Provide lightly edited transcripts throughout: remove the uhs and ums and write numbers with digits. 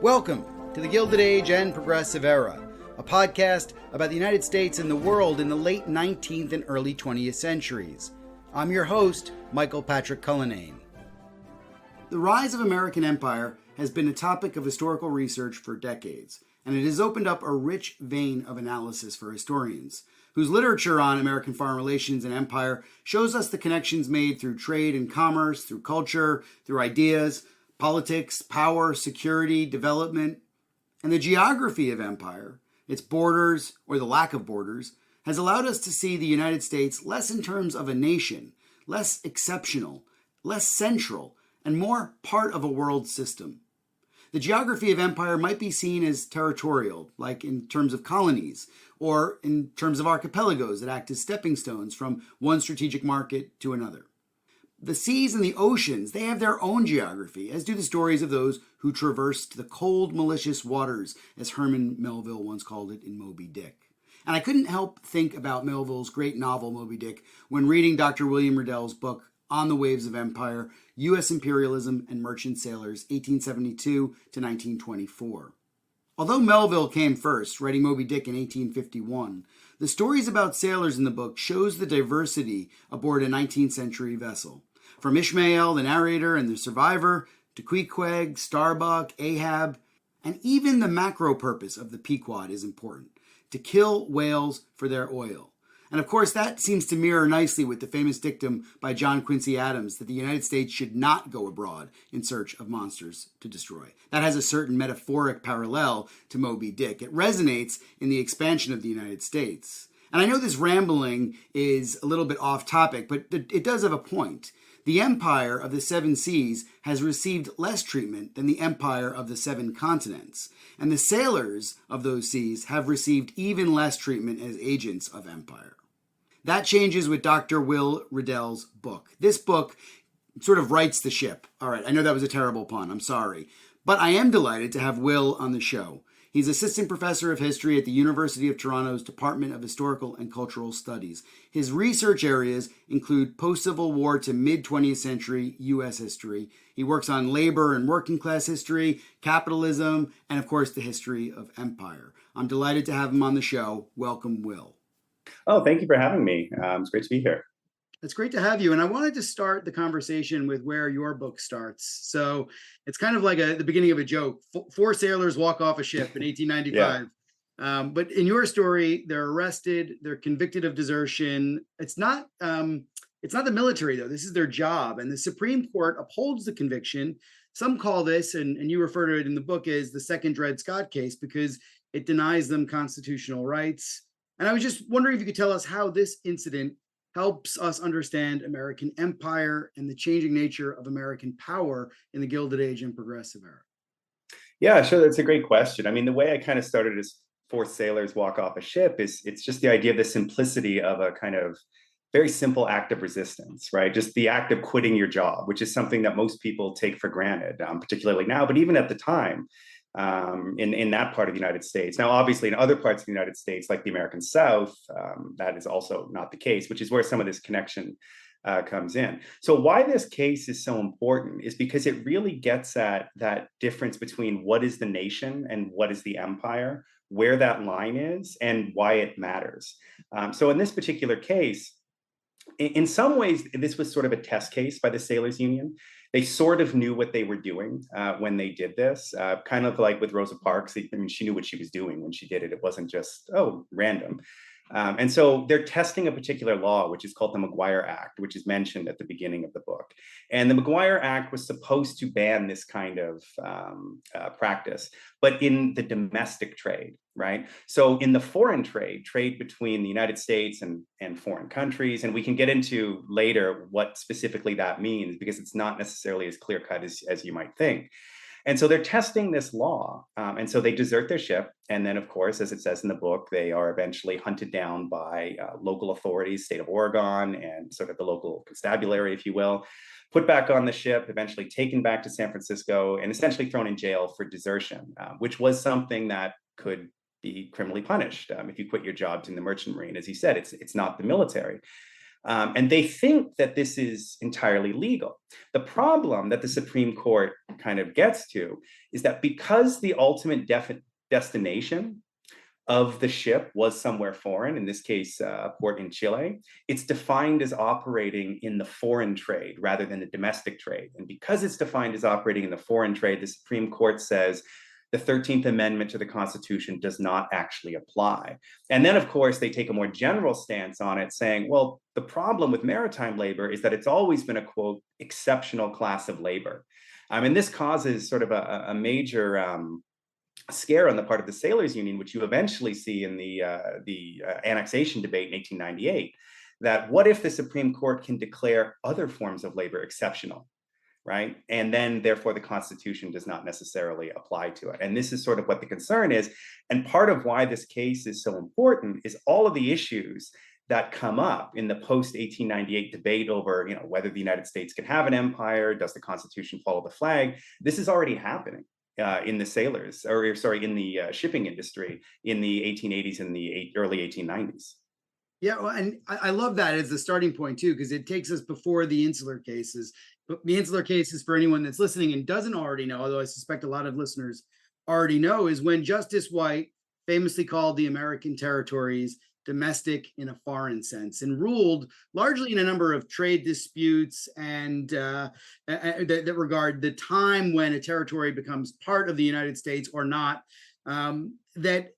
Welcome to the Gilded Age and Progressive Era, a podcast about the United States and the world in the late 19th and early 20th centuries. I'm your host, Michael Patrick Cullinane. The rise of American empire has been a topic of historical research for decades, and it has opened up a rich vein of analysis for historians, whose literature on American foreign relations and empire shows us the connections made through trade and commerce, through culture, through ideas, politics, power, security, development. And the geography of empire, its borders or the lack of borders, has allowed us to see the United States less in terms of a nation, less exceptional, less central, and more part of a world system. The geography of empire might be seen as territorial, like in terms of colonies, or in terms of archipelagos that act as stepping stones from one strategic market to another. The seas and the oceans, they have their own geography, as do the stories of those who traversed the cold, malicious waters, as Herman Melville once called it in Moby Dick. And I couldn't help think about Melville's great novel, Moby Dick, when reading Dr. William Riddell's book, On the Waves of Empire, U.S. Imperialism and Merchant Sailors, 1872 to 1924. Although Melville came first, writing Moby Dick in 1851, the stories about sailors in the book shows the diversity aboard a 19th century vessel. From Ishmael, the narrator, and the survivor, to Queequeg, Starbuck, Ahab, and even the macro purpose of the Pequod is important, to kill whales for their oil. And of course, that seems to mirror nicely with the famous dictum by John Quincy Adams that the United States should not go abroad in search of monsters to destroy. That has a certain metaphoric parallel to Moby Dick. It resonates in the expansion of the United States. And I know this rambling is a little bit off topic, but it does have a point. The empire of the seven seas has received less treatment than the empire of the seven continents, and the sailors of those seas have received even less treatment as agents of empire. That changes with Dr. Will Riddell's book. This book sort of rights the ship. All right, I know that was a terrible pun, I'm sorry. But I am delighted to have Will on the show. He's assistant professor of history at the University of Toronto's Department of Historical and Cultural Studies. His research areas include post-Civil War to mid-20th century U.S. history. He works on labor and working class history, capitalism, and of course the history of empire. I'm delighted to have him on the show. Welcome, Will. Oh, thank you for having me. It's great to be here. It's great to have you. And I wanted to start the conversation with where your book starts. So it's kind of like the beginning of a joke. Four sailors walk off a ship in 1895. Yeah. But in your story, they're arrested. They're convicted of desertion. It's not the military, though. This is their job. And the Supreme Court upholds the conviction. Some call this, and you refer to it in the book, as the second Dred Scott case because it denies them constitutional rights. And I was just wondering if you could tell us how this incident helps us understand American empire and the changing nature of American power in the Gilded Age and Progressive Era. Yeah, sure. That's a great question. I mean, the way I kind of started as four sailors walk off a ship is it's just the idea of the simplicity of a kind of very simple act of resistance, right? Just the act of quitting your job, which is something that most people take for granted, particularly now, but even at the time. In that part of the United States. Now, obviously, in other parts of the United States, like the American South, that is also not the case, which is where some of this connection comes in. So why this case is so important is because it really gets at that difference between what is the nation and what is the empire, where that line is, and why it matters. So in this particular case, in some ways, this was sort of a test case by the Sailors Union. They sort of knew what they were doing when they did this, kind of like with Rosa Parks. I mean, she knew what she was doing when she did it. It wasn't just, random. And so they're testing a particular law, which is called the McGuire Act, which is mentioned at the beginning of the book. And the McGuire Act was supposed to ban this kind of practice, but in the domestic trade, right? So in the foreign trade between the United States and foreign countries, and we can get into later what specifically that means, because it's not necessarily as clear-cut as you might think. And so they're testing this law. And so they desert their ship. And then, of course, as it says in the book, they are eventually hunted down by local authorities, state of Oregon, and sort of the local constabulary, if you will, put back on the ship, eventually taken back to San Francisco, and essentially thrown in jail for desertion, which was something that could be criminally punished if you quit your jobs in the merchant marine. As he said, it's not the military. And they think that this is entirely legal. The problem that the Supreme Court kind of gets to is that because the ultimate destination of the ship was somewhere foreign, in this case, a port in Chile, it's defined as operating in the foreign trade rather than the domestic trade. And because it's defined as operating in the foreign trade, the Supreme Court says the 13th Amendment to the Constitution does not actually apply. And then, of course, they take a more general stance on it, saying, well, the problem with maritime labor is that it's always been a, quote, exceptional class of labor. And this causes sort of a major scare on the part of the sailors union, which you eventually see in the annexation debate in 1898, that what if the Supreme Court can declare other forms of labor exceptional, right? And then therefore the Constitution does not necessarily apply to it. And this is sort of what the concern is. And part of why this case is so important is all of the issues that come up in the post-1898 debate over, whether the United States can have an empire, does the Constitution follow the flag? This is already happening. In the in the shipping industry in the 1880s and the early 1890s. Yeah, well, and I love that as the starting point too, because it takes us before the insular cases. But the insular cases, for anyone that's listening and doesn't already know, although I suspect a lot of listeners already know, is when Justice White famously called the American territories domestic in a foreign sense, and ruled largely in a number of trade disputes and that regard the time when a territory becomes part of the United States or not, that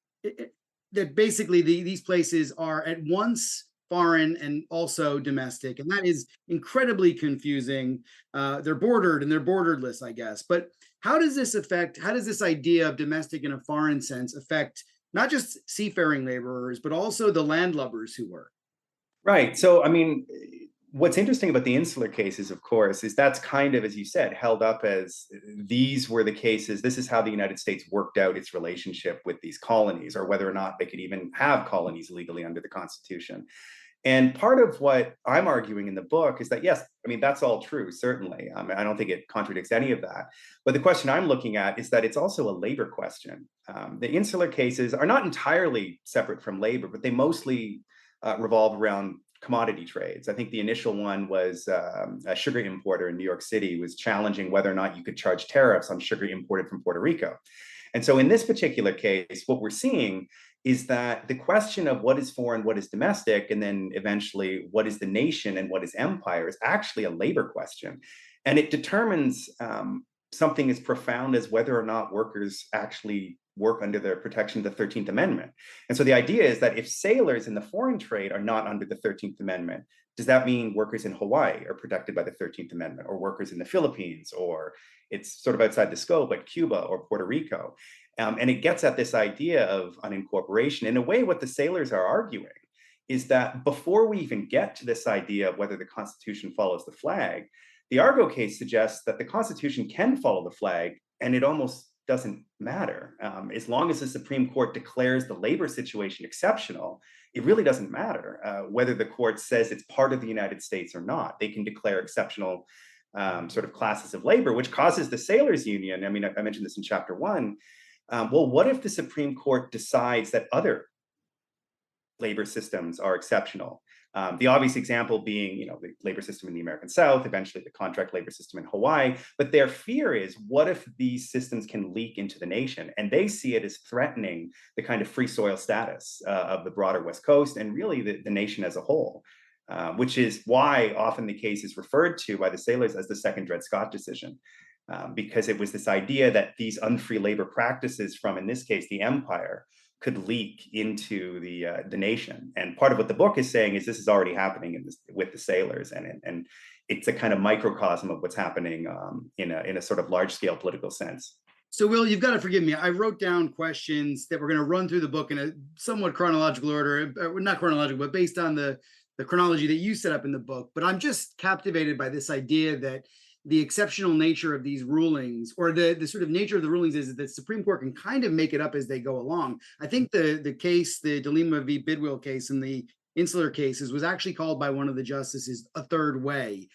basically these places are at once foreign and also domestic, and that is incredibly confusing. They're bordered and they're borderless, I guess. But how does this idea of domestic in a foreign sense affect not just seafaring laborers, but also the landlubbers who work? Right. So, what's interesting about the insular cases, of course, is that's kind of, as you said, held up as these were the cases. This is how the United States worked out its relationship with these colonies, or whether or not they could even have colonies legally under the Constitution. And part of what I'm arguing in the book is that, yes, that's all true, certainly. I don't think it contradicts any of that. But the question I'm looking at is that it's also a labor question. The insular cases are not entirely separate from labor, but they mostly revolve around commodity trades. I think the initial one was a sugar importer in New York City was challenging whether or not you could charge tariffs on sugar imported from Puerto Rico. And so in this particular case, what we're seeing is that the question of what is foreign, what is domestic, and then eventually what is the nation and what is empire is actually a labor question. And it determines something as profound as whether or not workers actually work under the protection of the 13th Amendment. And so the idea is that if sailors in the foreign trade are not under the 13th Amendment, does that mean workers in Hawaii are protected by the 13th Amendment, or workers in the Philippines, or it's sort of outside the scope, like Cuba or Puerto Rico? And it gets at this idea of unincorporation. In a way, what the sailors are arguing is that before we even get to this idea of whether the Constitution follows the flag, the Argo case suggests that the Constitution can follow the flag, and it almost doesn't matter. As long as the Supreme Court declares the labor situation exceptional, it really doesn't matter whether the court says it's part of the United States or not. They can declare exceptional sort of classes of labor, which causes the sailors union. I mentioned this in chapter 1. Well, what if the Supreme Court decides that other labor systems are exceptional? The obvious example being, the labor system in the American South, eventually the contract labor system in Hawaii. But their fear is, what if these systems can leak into the nation? And they see it as threatening the kind of free soil status of the broader West Coast and really the nation as a whole, which is why often the case is referred to by the sailors as the second Dred Scott decision. Because it was this idea that these unfree labor practices from, in this case, the empire, could leak into the nation. And part of what the book is saying is this is already happening with the sailors, and it's a kind of microcosm of what's happening in a sort of large scale political sense. So, Will, you've got to forgive me. I wrote down questions that we're going to run through the book in a somewhat chronological order, not chronological, but based on the chronology that you set up in the book. But I'm just captivated by this idea that the exceptional nature of these rulings, or the sort of nature of the rulings, is that the Supreme Court can kind of make it up as they go along. I think the case, the DeLima v. Bidwell case and the insular cases, was actually called by one of the justices a third way.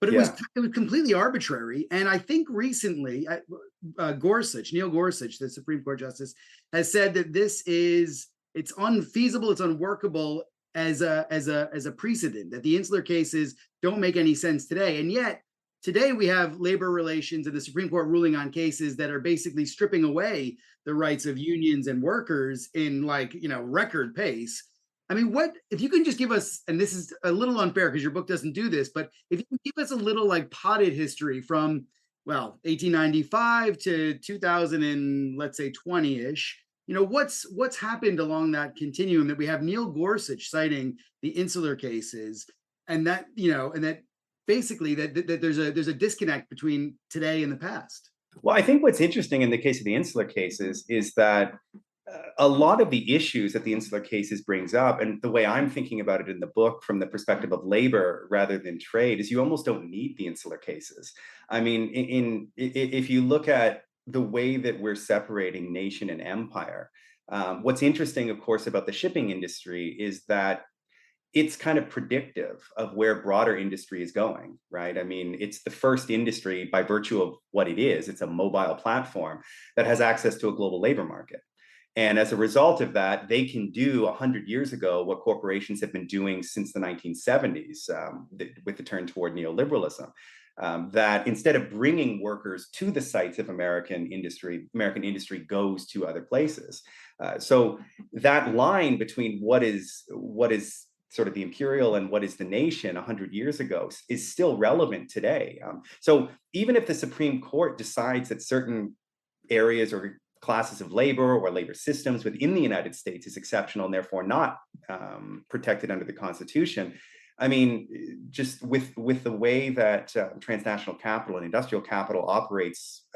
But it was completely arbitrary. And I think recently, Neil Gorsuch, the Supreme Court justice, has said that it's unfeasible, it's unworkable, as a precedent, that the insular cases don't make any sense today. And yet today we have labor relations and the Supreme Court ruling on cases that are basically stripping away the rights of unions and workers in record pace. I mean, what if you can just give us, and this is a little unfair because your book doesn't do this, but if you can give us a little potted history from 1895 to 2000 and let's say 20-ish, what's happened along that continuum, that we have Neil Gorsuch citing the insular cases, and that basically that there's a disconnect between today and the past. Well, I think what's interesting in the case of the insular cases is that a lot of the issues that the insular cases brings up, and the way I'm thinking about it in the book from the perspective of labor rather than trade, is you almost don't need the insular cases. I mean, if you look at the way that we're separating nation and empire, what's interesting, of course, about the shipping industry is that it's kind of predictive of where broader industry is going, right? I mean, it's the first industry by virtue of what it is. It's a mobile platform that has access to a global labor market. And as a result of that, they can do 100 years ago what corporations have been doing since the 1970s with the turn toward neoliberalism. That instead of bringing workers to the sites of American industry goes to other places. So that line between what is sort of the imperial and what is the nation 100 years ago is still relevant today. So even if the Supreme Court decides that certain areas or classes of labor or labor systems within the United States is exceptional and therefore not protected under the Constitution, I mean, just with the way that transnational capital and industrial capital operates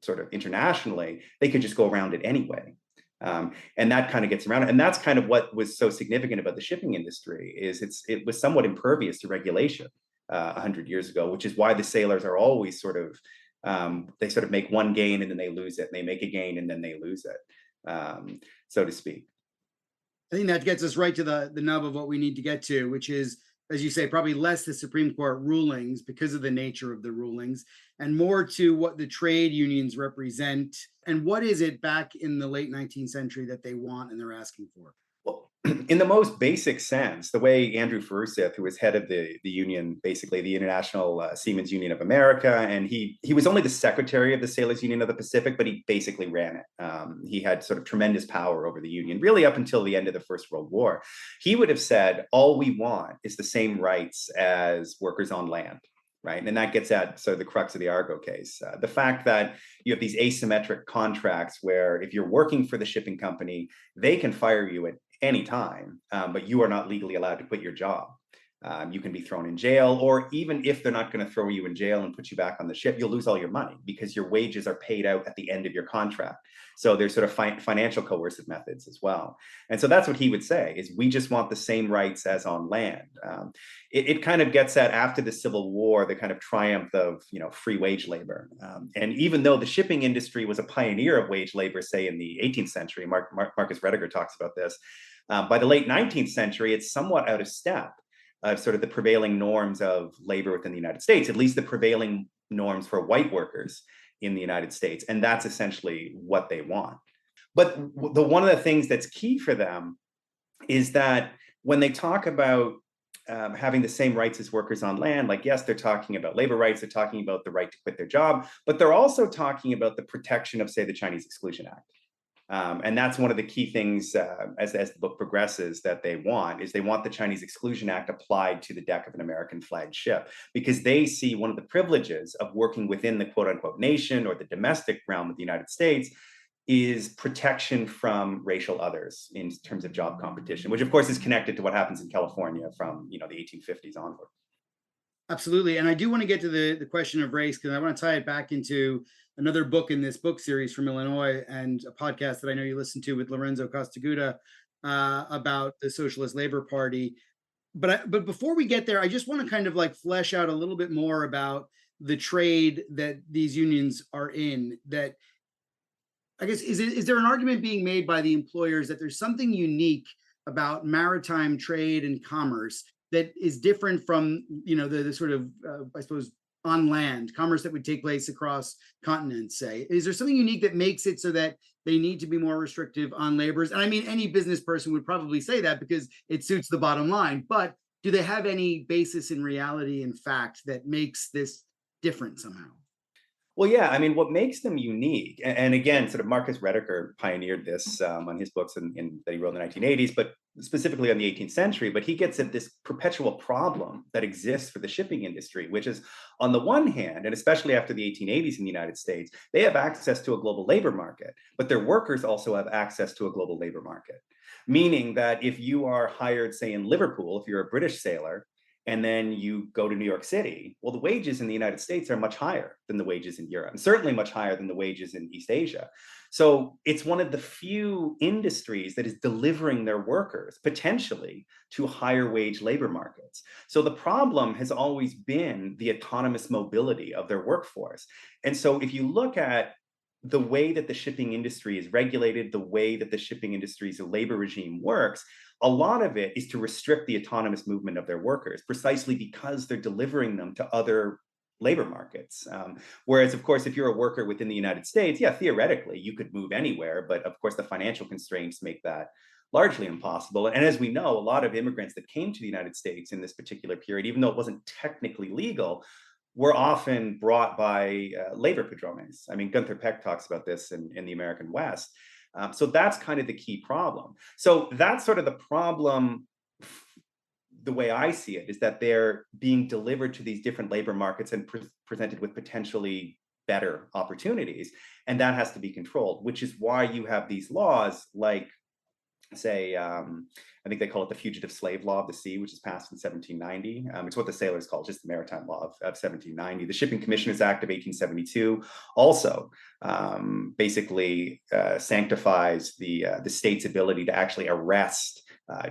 sort of internationally, they could just go around it anyway. And that kind of gets around it. And that's kind of what was so significant about the shipping industry, is it was somewhat impervious to regulation 100 years ago, which is why the sailors are always sort of, they sort of make one gain and then they lose it, and they make a gain and then they lose it, so to speak. I think that gets us right to the nub of what we need to get to, which is, as you say, probably less the Supreme Court rulings because of the nature of the rulings, and more to what the trade unions represent, and what is it back in the late 19th century that they want and they're asking for. Well, in the most basic sense, the way Andrew Farusith, who was head of the union, basically the International Seamen's Union of America, and he was only the secretary of the Sailors Union of the Pacific, but he basically ran it. He had sort of tremendous power over the union, really up until the end of the First World War. He would have said, all we want is the same rights as workers on land. Right. And that gets at sort of the crux of the Argo case. The fact that you have these asymmetric contracts where if you're working for the shipping company, they can fire you at any time, but you are not legally allowed to quit your job. You can be thrown in jail, or even if they're not going to throw you in jail and put you back on the ship, you'll lose all your money because your wages are paid out at the end of your contract. So there's sort of financial coercive methods as well. And so that's what he would say, is we just want the same rights as on land. It kind of gets at, after the Civil War, the kind of triumph of free wage labor. And even though the shipping industry was a pioneer of wage labor, say in the 18th century, Marcus Rediger talks about this, by the late 19th century, it's somewhat out of step of sort of the prevailing norms of labor within the United States, at least the prevailing norms for white workers in the United States. And that's essentially what they want. But one of the things that's key for them is that when they talk about having the same rights as workers on land, like, yes, they're talking about labor rights, they're talking about the right to quit their job, but they're also talking about the protection of, say, the Chinese Exclusion Act. And that's one of the key things as the book progresses that they want the Chinese Exclusion Act applied to the deck of an American flagged ship, because they see one of the privileges of working within the quote unquote nation or the domestic realm of the United States is protection from racial others in terms of job competition, which of course is connected to what happens in California from the 1850s onward. Absolutely. And I do want to get to the question of race, because I want to tie it back into another book in this book series from Illinois, and a podcast that I know you listen to with Lorenzo Costaguda about the Socialist Labor Party. But before we get there, I just want to kind of flesh out a little bit more about the trade that these unions are in. That, I guess, is there an argument being made by the employers that there's something unique about maritime trade and commerce that is different from the sort of I suppose on land, commerce that would take place across continents, say? Is there something unique that makes it so that they need to be more restrictive on laborers? And I mean, any business person would probably say that because it suits the bottom line, but do they have any basis in reality and fact that makes this different somehow? Well, yeah, I mean, what makes them unique, and again, sort of Marcus Rediker pioneered this on his books that he wrote in the 1980s, but specifically on the 18th century. But he gets at this perpetual problem that exists for the shipping industry, which is, on the one hand, and especially after the 1880s in the United States, they have access to a global labor market, but their workers also have access to a global labor market. Meaning that if you are hired, say, in Liverpool, if you're a British sailor, and then you go to New York City, well, the wages in the United States are much higher than the wages in Europe, and certainly much higher than the wages in East Asia. So it's one of the few industries that is delivering their workers potentially to higher wage labor markets. So the problem has always been the autonomous mobility of their workforce. And so if you look at the way that the shipping industry is regulated, the way that the shipping industry's labor regime works, a lot of it is to restrict the autonomous movement of their workers, precisely because they're delivering them to other labor markets. Whereas, of course, if you're a worker within the United States, yeah, theoretically, you could move anywhere. But of course, the financial constraints make that largely impossible. And as we know, a lot of immigrants that came to the United States in this particular period, even though it wasn't technically legal, were often brought by labor padrones. I mean, Gunther Peck talks about this in the American West. So that's kind of the key problem. So that's sort of the problem. The way I see it is that they're being delivered to these different labor markets and presented with potentially better opportunities. And that has to be controlled, which is why you have these laws like, say, I think they call it the Fugitive Slave Law of the Sea, which is passed in 1790. It's what the sailors call just the Maritime Law of 1790. The Shipping Commissioners Act of 1872 also basically sanctifies the state's ability to actually arrest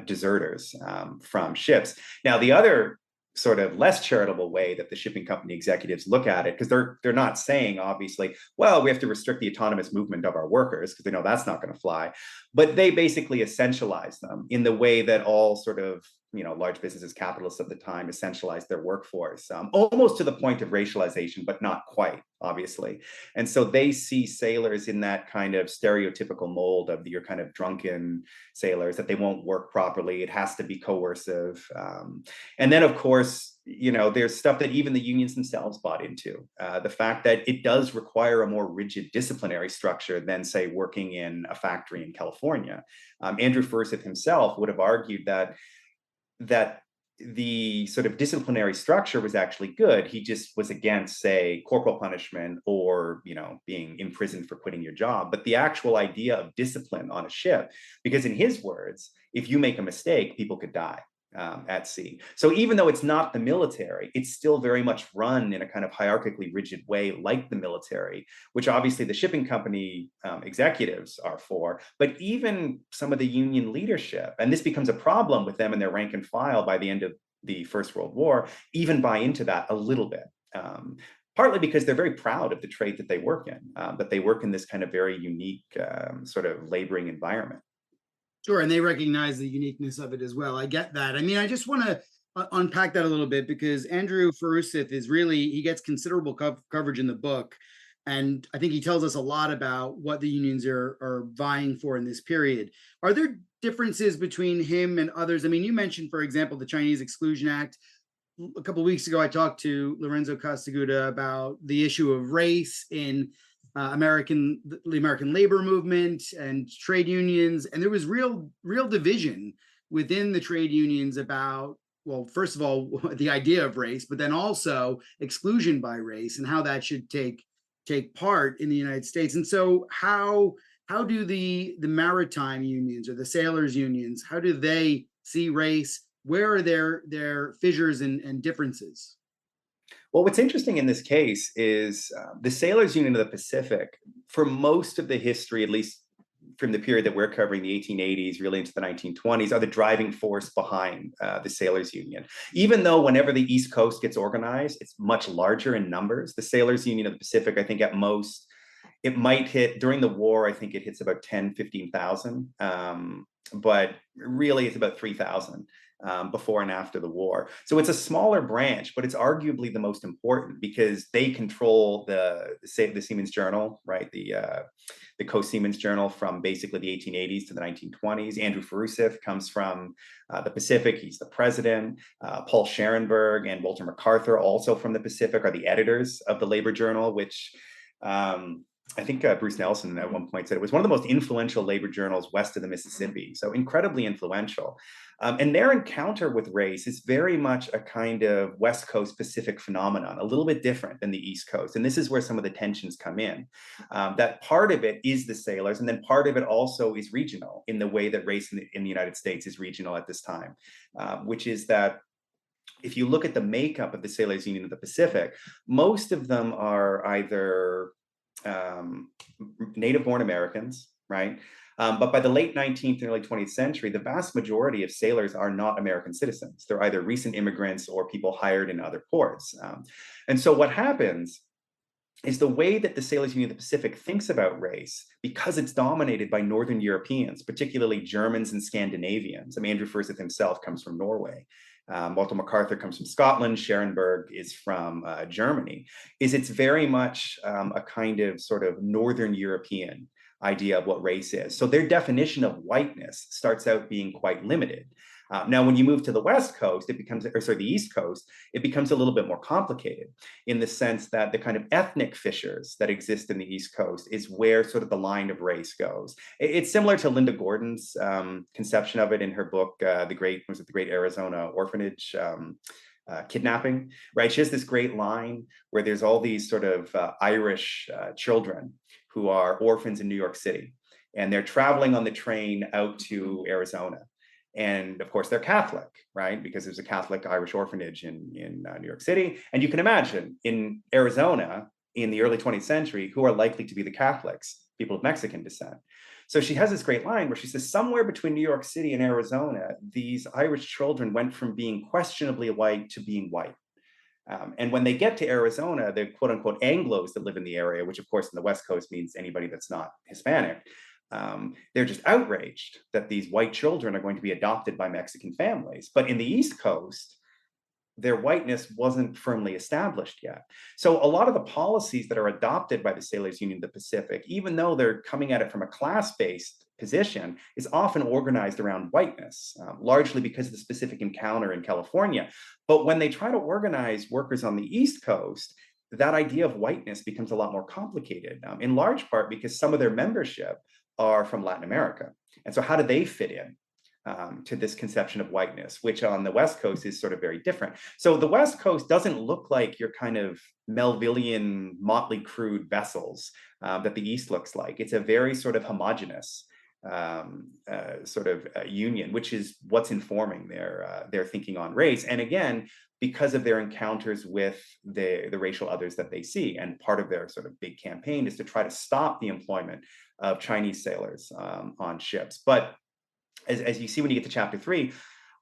deserters from ships. Now, the other sort of less charitable way that the shipping company executives look at it, because they're not saying, obviously, well, we have to restrict the autonomous movement of our workers because they know that's not going to fly, but they basically essentialize them in the way that all sort of large businesses, capitalists of the time, essentialized their workforce, almost to the point of racialization, but not quite, obviously. And so they see sailors in that kind of stereotypical mold of your kind of drunken sailors, that they won't work properly. It has to be coercive. And then, of course, there's stuff that even the unions themselves bought into. The fact that it does require a more rigid disciplinary structure than, say, working in a factory in California. Andrew Forsyth himself would have argued that the sort of disciplinary structure was actually good. He just was against, say, corporal punishment or, being imprisoned for quitting your job. But the actual idea of discipline on a ship, because in his words, if you make a mistake, people could die at sea. So even though it's not the military, it's still very much run in a kind of hierarchically rigid way, like the military, which obviously the shipping company executives are for, but even some of the union leadership, and this becomes a problem with them and their rank and file by the end of the First World War, even buy into that a little bit. Partly because they're very proud of the trade that they work in, that they work in this kind of very unique sort of laboring environment. Sure, and they recognize the uniqueness of it as well. I get that. I mean, I just want to unpack that a little bit, because Andrew Forsyth he gets considerable coverage in the book. And I think he tells us a lot about what the unions are vying for in this period. Are there differences between him and others? I mean, you mentioned, for example, the Chinese Exclusion Act. A couple of weeks ago, I talked to Lorenzo Castaguda about the issue of race in the American labor movement and trade unions, and there was real division within the trade unions about, well, first of all, the idea of race, but then also exclusion by race and how that should take part in the United States. And so, how do the maritime unions or the sailors unions, how do they see race? Where are their fissures and differences? Well, what's interesting in this case is the Sailors Union of the Pacific, for most of the history, at least from the period that we're covering, the 1880s, really into the 1920s, are the driving force behind the Sailors Union. Even though whenever the East Coast gets organized, it's much larger in numbers. The Sailors Union of the Pacific, I think at most, it might hit, during the war, I think it hits about 10, 15,000. But really it's about 3,000 before and after the war. So it's a smaller branch, but it's arguably the most important because they control the Seamen's Journal, right? The Coast Seamen's Journal from basically the 1880s to the 1920s. Andrew Farusif comes from the Pacific. He's the president. Paul Scherenberg and Walter MacArthur, also from the Pacific, are the editors of the Labor Journal, which I think Bruce Nelson at one point said it was one of the most influential labor journals west of the Mississippi. So incredibly influential. And their encounter with race is very much a kind of West Coast Pacific phenomenon, a little bit different than the East Coast. And this is where some of the tensions come in. That part of it is the sailors, and then part of it also is regional in the way that race in the United States is regional at this time, which is that if you look at the makeup of the Sailors Union of the Pacific, most of them are either native-born Americans, right? But by the late 19th and early 20th century, the vast majority of sailors are not American citizens. They're either recent immigrants or people hired in other ports. And so what happens is the way that the Sailors Union of the Pacific thinks about race, because it's dominated by Northern Europeans, particularly Germans and Scandinavians. I mean, Andrew Furseth himself comes from Norway. Walter MacArthur comes from Scotland. Scherenberg is from Germany. It's very much a kind of sort of Northern European idea of what race is. So their definition of whiteness starts out being quite limited. Now, when you move to the West Coast, the East Coast, it becomes a little bit more complicated in the sense that the kind of ethnic fissures that exist in the East Coast is where sort of the line of race goes. It's similar to Linda Gordon's conception of it in her book, The Great Arizona Orphanage Kidnapping, right? She has this great line where there's all these sort of Irish children who are orphans in New York City, and they're traveling on the train out to Arizona. And of course, they're Catholic, right? Because there's a Catholic Irish orphanage in New York City. And you can imagine in Arizona in the early 20th century, who are likely to be the Catholics? People of Mexican descent. So she has this great line where she says, somewhere between New York City and Arizona, these Irish children went from being questionably white to being white. And when they get to Arizona, the quote unquote Anglos that live in the area, which of course in the West Coast means anybody that's not Hispanic, they're just outraged that these white children are going to be adopted by Mexican families. But in the East Coast, their whiteness wasn't firmly established yet. So a lot of the policies that are adopted by the Sailors Union of the Pacific, even though they're coming at it from a class-based position, is often organized around whiteness, largely because of the specific encounter in California. But when they try to organize workers on the East Coast, that idea of whiteness becomes a lot more complicated, in large part because some of their membership are from Latin America. And so how do they fit in to this conception of whiteness, which on the West Coast is sort of very different? So the West Coast doesn't look like your kind of Melvillian, motley crude vessels that the East looks like. It's a very sort of homogenous union, which is what's informing their thinking on race. And again, because of their encounters with the racial others that they see. And part of their sort of big campaign is to try to stop the employment of Chinese sailors on ships. But as you see when you get to chapter 3,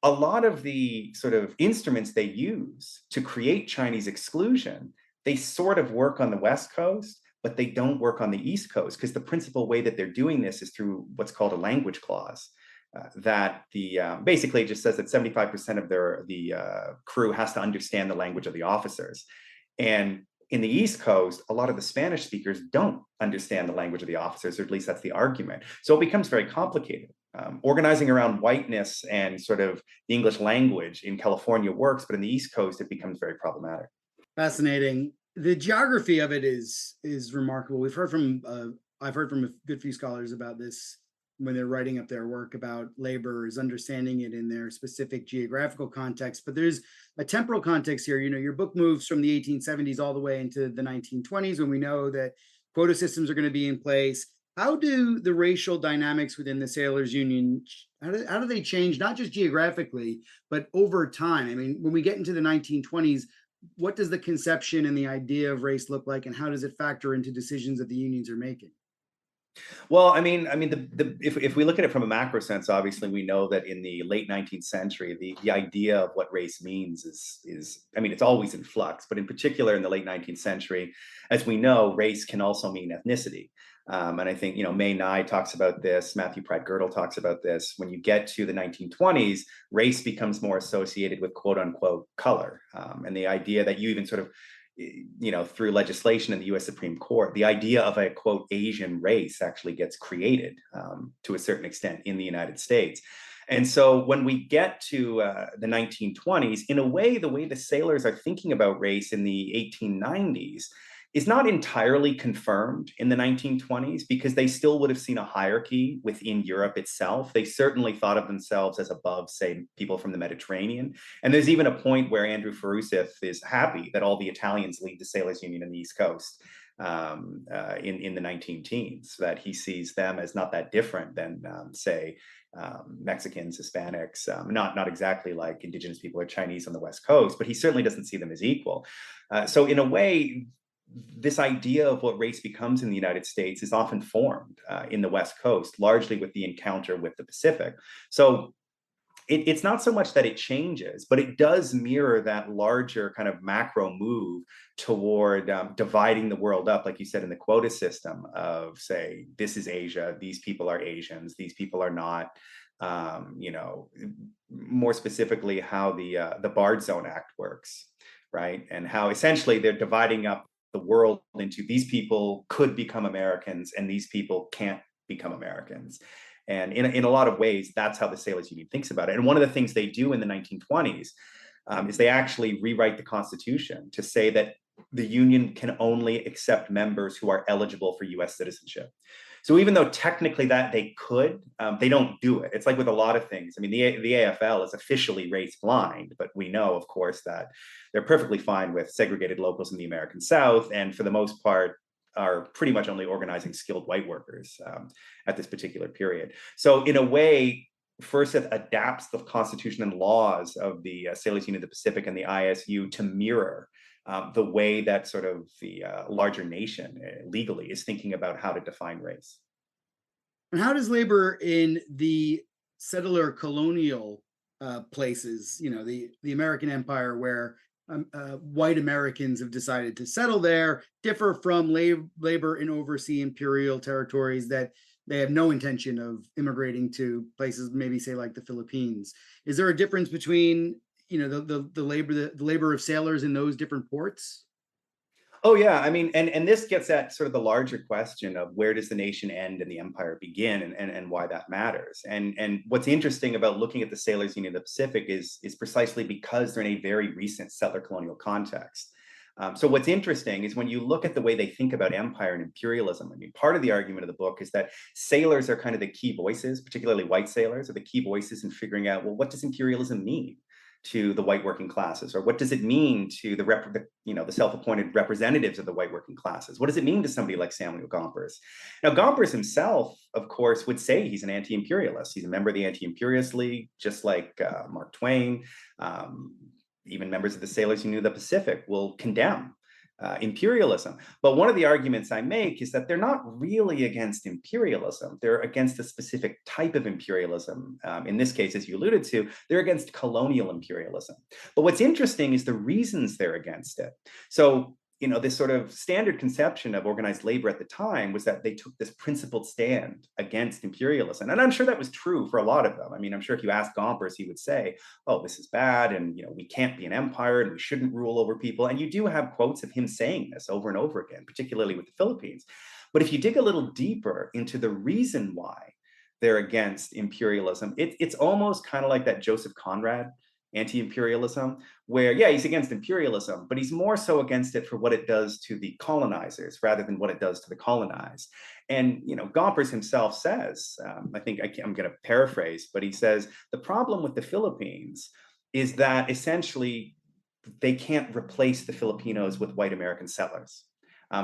a lot of the sort of instruments they use to create Chinese exclusion, they sort of work on the West Coast, but they don't work on the East Coast, because the principal way that they're doing this is through what's called a language clause. That basically just says that 75% of the crew has to understand the language of the officers. And in the East Coast, a lot of the Spanish speakers don't understand the language of the officers, or at least that's the argument. So it becomes very complicated. Organizing around whiteness and sort of the English language in California works, but in the East Coast, it becomes very problematic. Fascinating. The geography of it is remarkable. I've heard from a good few scholars about this when they're writing up their work about labor, is understanding it in their specific geographical context. But there's a temporal context here. You know, your book moves from the 1870s all the way into the 1920s, when we know that quota systems are going to be in place. How do the racial dynamics within the Sailors Union, how do they change, not just geographically, but over time? I mean, when we get into the 1920s, what does the conception and the idea of race look like, and how does it factor into decisions that the unions are making? Well, if we look at it from a macro sense, obviously we know that in the late 19th century, the idea of what race means is it's always in flux, but in particular in the late 19th century, as we know, race can also mean ethnicity. And I think, May Nye talks about this, Matthew Pratt Girdle talks about this. When you get to the 1920s, race becomes more associated with quote unquote color. And the idea that you even sort of, through legislation in the US Supreme Court, the idea of a quote Asian race actually gets created to a certain extent in the United States. And so when we get to the 1920s, in a way the sailors are thinking about race in the 1890s is not entirely confirmed in the 1920s, because they still would have seen a hierarchy within Europe itself. They certainly thought of themselves as above, say, people from the Mediterranean. And there's even a point where Andrew Farusith is happy that all the Italians leave the Sailors Union in the East Coast in the 19 teens, that he sees them as not that different than, say, Mexicans, Hispanics, not exactly like indigenous people or Chinese on the West Coast, but he certainly doesn't see them as equal. So in a way, this idea of what race becomes in the United States is often formed in the West Coast, largely with the encounter with the Pacific. So it's not so much that it changes, but it does mirror that larger kind of macro move toward dividing the world up, like you said, in the quota system of, say, this is Asia, these people are Asians, these people are not. More specifically, how the Bard Zone Act works, right? And how essentially they're dividing up the world into these people could become Americans and these people can't become Americans. And in a lot of ways, that's how the Sailors Union thinks about it. And one of the things they do in the 1920s is they actually rewrite the Constitution to say that the Union can only accept members who are eligible for US citizenship. So even though technically that they could, they don't do it. It's like with a lot of things. I mean, the AFL is officially race blind, but we know, of course, that they're perfectly fine with segregated locals in the American South, and for the most part, are pretty much only organizing skilled white workers at this particular period. So in a way, Forsyth adapts the Constitution and laws of the Sailors Union of the Pacific and the ISU to mirror the way that sort of the larger nation legally is thinking about how to define race. And how does labor in the settler colonial places, the American Empire, where white Americans have decided to settle there, differ from labor in overseas imperial territories that they have no intention of immigrating to, places maybe say like the Philippines? Is there a difference between the labor of sailors in those different ports? Oh yeah, I mean, and this gets at sort of the larger question of where does the nation end and the empire begin, and why that matters. And what's interesting about looking at the Sailors Union of the Pacific is precisely because they're in a very recent settler colonial context. So what's interesting is when you look at the way they think about empire and imperialism. I mean, part of the argument of the book is that sailors are kind of the key voices, particularly white sailors, are the key voices in figuring out, well, what does imperialism mean to the white working classes, or what does it mean to the self-appointed representatives of the white working classes? What does it mean to somebody like Samuel Gompers? Now, Gompers himself, of course, would say he's an anti-imperialist. He's a member of the Anti-Imperialist League, just like Mark Twain. Even members of the Sailors Union of the Pacific will condemn imperialism. But one of the arguments I make is that they're not really against imperialism. They're against a specific type of imperialism. In this case, as you alluded to, they're against colonial imperialism. But what's interesting is the reasons they're against it. So, this sort of standard conception of organized labor at the time was that they took this principled stand against imperialism. And I'm sure that was true for a lot of them. I mean, I'm sure if you ask Gompers, he would say, oh, this is bad, and we can't be an empire, and we shouldn't rule over people. And you do have quotes of him saying this over and over again, particularly with the Philippines. But if you dig a little deeper into the reason why they're against imperialism, it's almost kind of like that Joseph Conrad anti-imperialism, where, yeah, he's against imperialism, but he's more so against it for what it does to the colonizers rather than what it does to the colonized. And, Gompers himself says, I think I'm going to paraphrase, but he says, the problem with the Philippines is that essentially they can't replace the Filipinos with white American settlers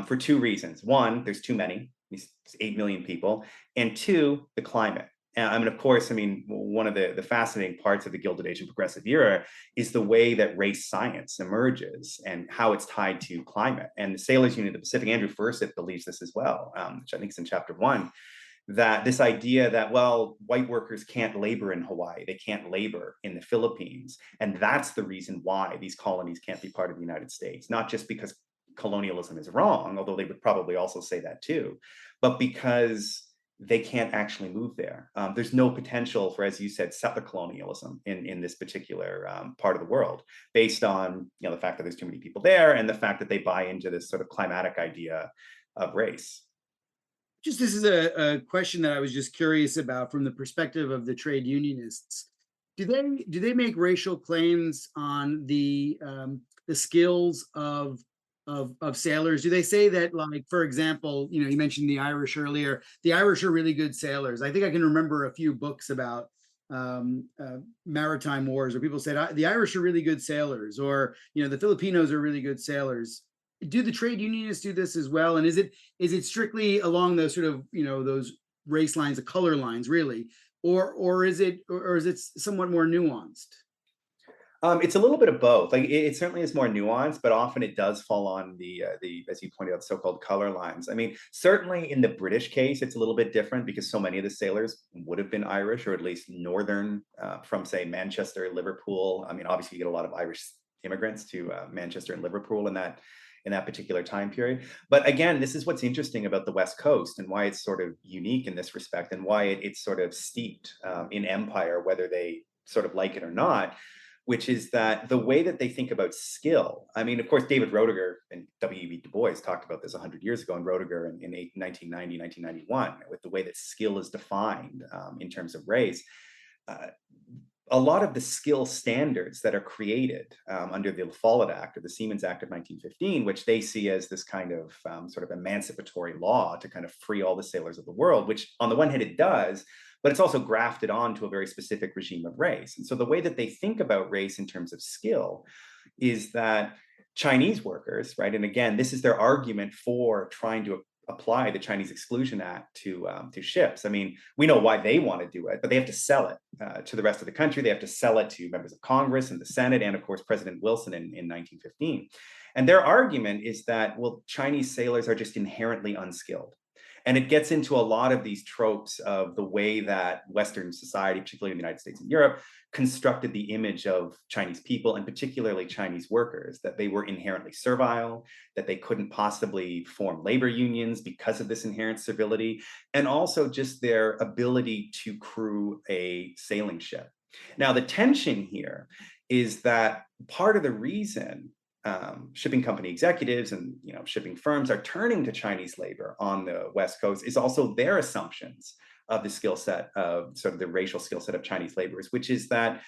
for two reasons. One, there's too many, these 8 million people, and two, the climate. Of course, one of the fascinating parts of the Gilded Age and Progressive Era is the way that race science emerges and how it's tied to climate. And the Sailors Union of the Pacific, Andrew Forsyth believes this as well, which I think is in chapter 1, that this idea that, well, white workers can't labor in Hawaii, they can't labor in the Philippines. And that's the reason why these colonies can't be part of the United States, not just because colonialism is wrong, although they would probably also say that too, but because they can't actually move there. There's no potential for, as you said, settler colonialism in this particular part of the world, based on the fact that there's too many people there and the fact that they buy into this sort of climatic idea of race. This is a question that I was just curious about from the perspective of the trade unionists. Do they make racial claims on the skills of sailors? Do they say that, like, for example, you mentioned the Irish earlier. The Irish are really good sailors. I think I can remember a few books about maritime wars where people said the Irish are really good sailors, or the Filipinos are really good sailors. Do the trade unionists do this as well? And is it strictly along those sort of those race lines, the color lines, really, or is it somewhat more nuanced? It's a little bit of both. Like it certainly is more nuanced, but often it does fall on the as you pointed out, so-called color lines. I mean, certainly in the British case, it's a little bit different because so many of the sailors would have been Irish, or at least northern, from say Manchester, Liverpool. I mean, obviously you get a lot of Irish immigrants to Manchester and Liverpool in that particular time period. But again, this is what's interesting about the West Coast and why it's sort of unique in this respect, and why it's sort of steeped in empire, whether they sort of like it or not, which is that the way that they think about skill. I mean, of course, David Roediger and W.E.B. Du Bois talked about this 100 years ago in Roediger in 1990, 1991, with the way that skill is defined in terms of race. A lot of the skill standards that are created under the Follett Act or the Siemens Act of 1915, which they see as this kind of sort of emancipatory law to kind of free all the sailors of the world, which on the one hand it does, but it's also grafted onto a very specific regime of race. And so the way that they think about race in terms of skill is that Chinese workers, right? And again, this is their argument for trying to apply the Chinese Exclusion Act to ships. I mean, we know why they want to do it, but they have to sell it to the rest of the country. They have to sell it to members of Congress and the Senate, and of course, President Wilson in 1915. And their argument is that, well, Chinese sailors are just inherently unskilled. And it gets into a lot of these tropes of the way that Western society, particularly in the United States and Europe, constructed the image of Chinese people, and particularly Chinese workers, that they were inherently servile, that they couldn't possibly form labor unions because of this inherent servility, and also just their ability to crew a sailing ship. Now, the tension here is that part of the reason shipping company executives and shipping firms are turning to Chinese labor on the West Coast is also their assumptions of the skill set of sort of the racial skill set of Chinese laborers, which is that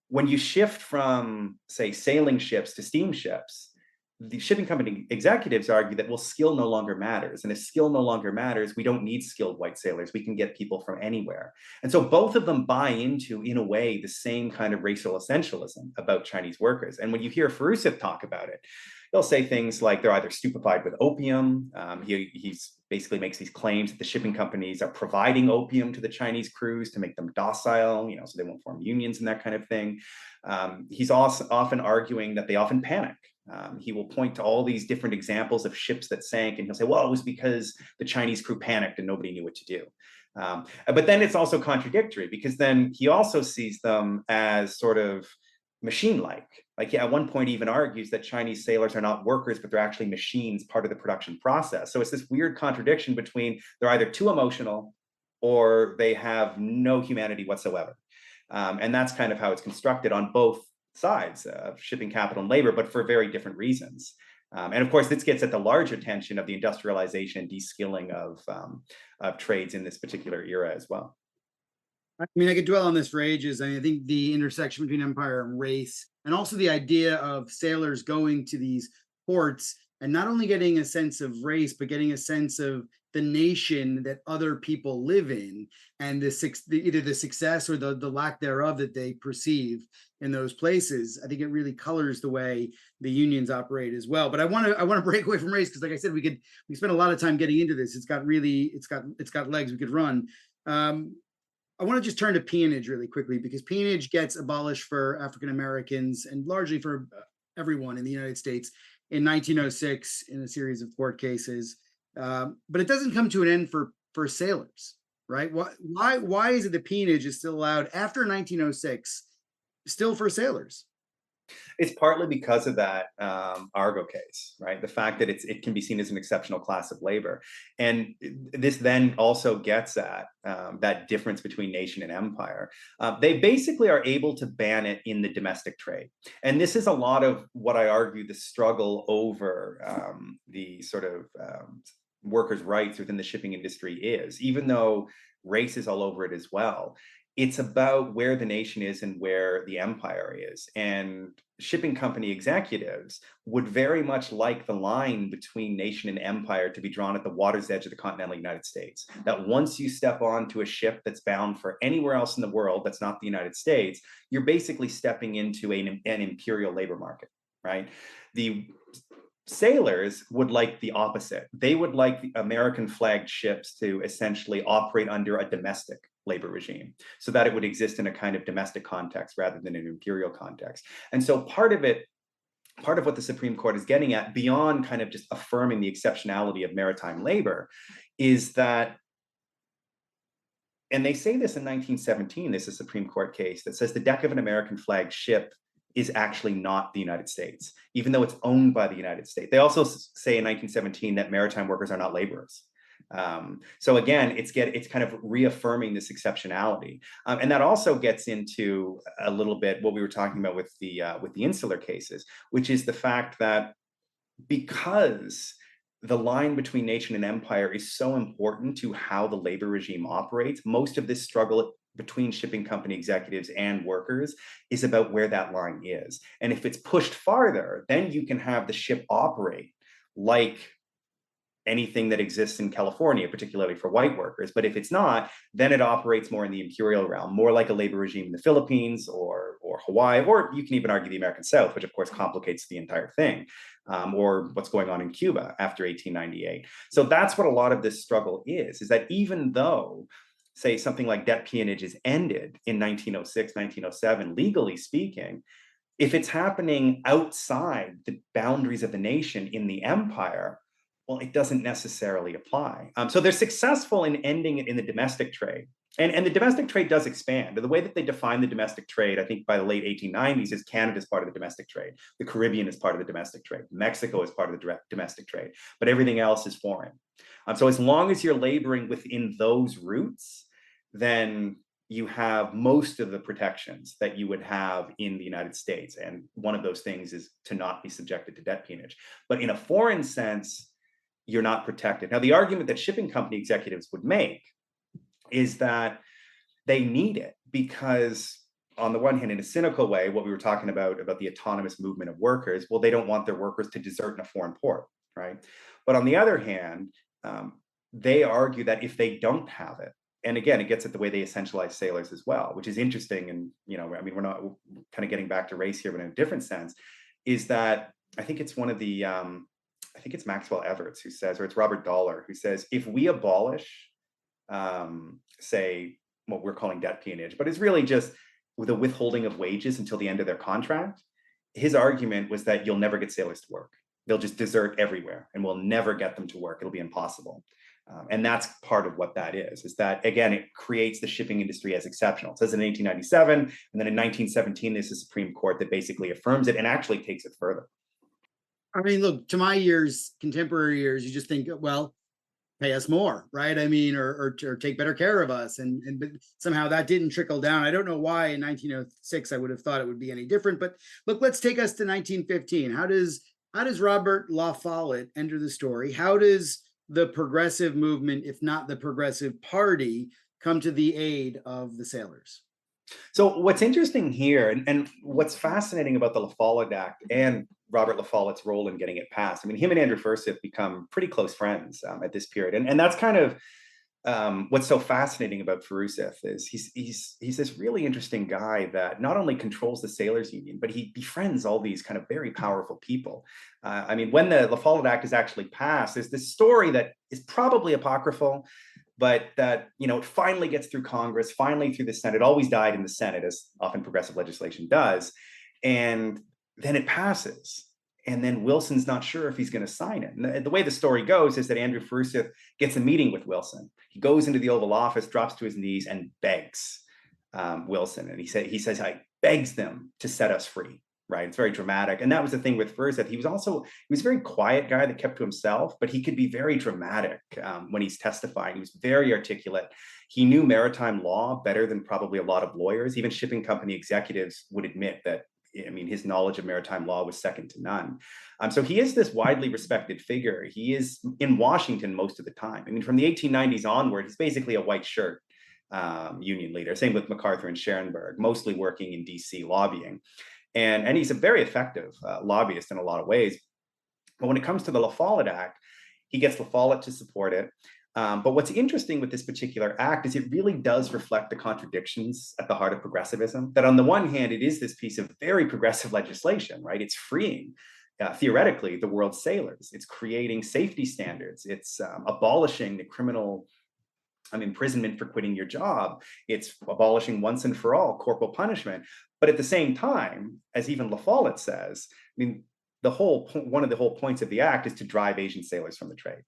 when you shift from, say, sailing ships to steamships, the shipping company executives argue that, well, skill no longer matters. And if skill no longer matters, we don't need skilled white sailors. We can get people from anywhere. And so both of them buy into, in a way, the same kind of racial essentialism about Chinese workers. And when you hear Farusith talk about it, he'll say things like they're either stupefied with opium. He's basically makes these claims that the shipping companies are providing opium to the Chinese crews to make them docile, so they won't form unions and that kind of thing. He's also often arguing that they often panic. He will point to all these different examples of ships that sank, and he'll say, well, it was because the Chinese crew panicked and nobody knew what to do. But then it's also contradictory, because then he also sees them as sort of machine-like. Like, at one point, he even argues that Chinese sailors are not workers, but they're actually machines, part of the production process. So it's this weird contradiction between they're either too emotional or they have no humanity whatsoever. And that's kind of how it's constructed on both sides of shipping capital and labor, but for very different reasons. And of course, this gets at the larger tension of the industrialization, de-skilling of trades in this particular era as well. I mean, I could dwell on this for ages. I think the intersection between empire and race, and also the idea of sailors going to these ports and not only getting a sense of race, but getting a sense of the nation that other people live in, and either the success or the lack thereof that they perceive in those places. I think it really colors the way the unions operate as well. But I want to break away from race, because, like I said, we spent a lot of time getting into this. It's got legs. We could run. I want to just turn to peonage really quickly, because peonage gets abolished for African Americans and largely for everyone in the United States in 1906 in a series of court cases. But it doesn't come to an end for sailors, right? Why is it the peonage is still allowed after 1906, still for sailors? It's partly because of that Argo case, right? The fact that it can be seen as an exceptional class of labor. And this then also gets at that difference between nation and empire. They basically are able to ban it in the domestic trade. And this is a lot of what I argue the struggle over the sort of workers' rights within the shipping industry is, even though race is all over it as well. It's about where the nation is and where the empire is. And shipping company executives would very much like the line between nation and empire to be drawn at the water's edge of the continental United States. That once you step onto a ship that's bound for anywhere else in the world that's not the United States, you're basically stepping into an imperial labor market, right? The sailors would like the opposite. They would like the American flagged ships to essentially operate under a domestic labor regime so that it would exist in a kind of domestic context rather than an imperial context. And so part of what the Supreme Court is getting at, beyond kind of just affirming the exceptionality of maritime labor, is that, and they say this in 1917, this is a Supreme Court case that says the deck of an American flagged ship is actually not the United States, even though it's owned by the United States. They also say in 1917 that maritime workers are not laborers. So again, it's kind of reaffirming this exceptionality, and that also gets into a little bit what we were talking about with the insular cases, which is the fact that because the line between nation and empire is so important to how the labor regime operates, most of this struggle between shipping company executives and workers is about where that line is. And if it's pushed farther, then you can have the ship operate like anything that exists in California, particularly for white workers. But if it's not, then it operates more in the imperial realm, more like a labor regime in the Philippines or Hawaii, or you can even argue the American South, which of course complicates the entire thing, or what's going on in Cuba after 1898. So that's what a lot of this struggle is that even though, say, something like debt peonage is ended in 1906, 1907, legally speaking, if it's happening outside the boundaries of the nation in the empire, well, it doesn't necessarily apply. So they're successful in ending it in the domestic trade. And the domestic trade does expand. The way that they define the domestic trade, I think by the late 1890s, is Canada is part of the domestic trade. The Caribbean is part of the domestic trade. Mexico is part of the domestic trade. But everything else is foreign. So as long as you're laboring within those routes, then you have most of the protections that you would have in the United States. And one of those things is to not be subjected to debt peonage. But in a foreign sense, you're not protected. Now, the argument that shipping company executives would make is that they need it because, on the one hand, in a cynical way, what we were talking about the autonomous movement of workers, well, they don't want their workers to desert in a foreign port, right? But on the other hand, they argue that if they don't have it, and again, it gets at the way they essentialize sailors as well, which is interesting. And, I mean, we're not kind of getting back to race here, but in a different sense, is that I think it's one of the, I think it's Maxwell Everts who says, or it's Robert Dollar who says, if we abolish, say, what we're calling debt peonage, but it's really just with a withholding of wages until the end of their contract, his argument was that you'll never get sailors to work. They'll just desert everywhere and we'll never get them to work. It'll be impossible. And that's part of what that is that, again, it creates the shipping industry as exceptional. It says in 1897, and then in 1917, there's a Supreme Court that basically affirms it and actually takes it further. I mean, look, to my years, contemporary years, you just think, well, pay us more, right? I mean, or take better care of us. But somehow that didn't trickle down. I don't know why in 1906 I would have thought it would be any different. But look, let's take us to 1915. How does Robert La Follette enter the story? How does the progressive movement, if not the Progressive Party, come to the aid of the sailors? So what's interesting here, and what's fascinating about the La Follette Act and Robert La Follette's role in getting it passed, I mean, him and Andrew Forsyth become pretty close friends at this period. And that's kind of what's so fascinating about Forsyth is he's this really interesting guy that not only controls the sailors union, but he befriends all these kind of very powerful people. I mean, when the La Follette Act is actually passed, there's this story that is probably apocryphal, but that, it finally gets through Congress, finally through the Senate. It always died in the Senate, as often progressive legislation does. And then it passes. And then Wilson's not sure if he's going to sign it. And the way the story goes is that Andrew Forsyth gets a meeting with Wilson. He goes into the Oval Office, drops to his knees, and begs Wilson. And he says, I begs them to set us free. right? It's very dramatic. And that was the thing with Furseth. He was a very quiet guy that kept to himself, but he could be very dramatic when he's testifying. He was very articulate. He knew maritime law better than probably a lot of lawyers. Even shipping company executives would admit that, I mean, his knowledge of maritime law was second to none. So he is this widely respected figure. He is in Washington most of the time. I mean, from the 1890s onward, he's basically a white shirt union leader. Same with MacArthur and Scherenberg, mostly working in DC lobbying. And he's a very effective lobbyist in a lot of ways. But when it comes to the La Follette Act, he gets La Follette to support it. But what's interesting with this particular act is it really does reflect the contradictions at the heart of progressivism. That on the one hand, it is this piece of very progressive legislation, right? It's freeing, theoretically, the world's sailors. It's creating safety standards. It's abolishing the criminal imprisonment for quitting your job. It's abolishing once and for all corporal punishment. But at the same time, as even La Follette says, I mean, one of the whole points of the act is to drive Asian sailors from the trade.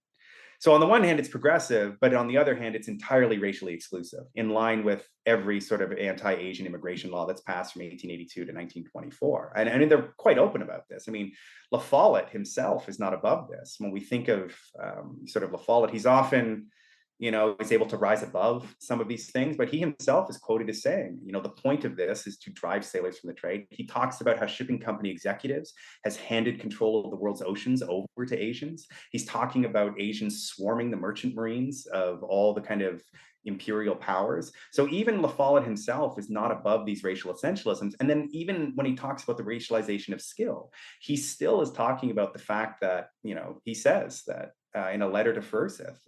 So on the one hand, it's progressive, but on the other hand, it's entirely racially exclusive, in line with every sort of anti-Asian immigration law that's passed from 1882 to 1924. And they're quite open about this. I mean, La Follette himself is not above this. When we think of sort of La Follette, he's often, is able to rise above some of these things, but he himself is quoted as saying, the point of this is to drive sailors from the trade. He talks about how shipping company executives has handed control of the world's oceans over to Asians. He's talking about Asians swarming the merchant marines of all the kind of imperial powers. So even La Follette himself is not above these racial essentialisms. And then even when he talks about the racialization of skill, he still is talking about the fact that, he says that in a letter to Furseth,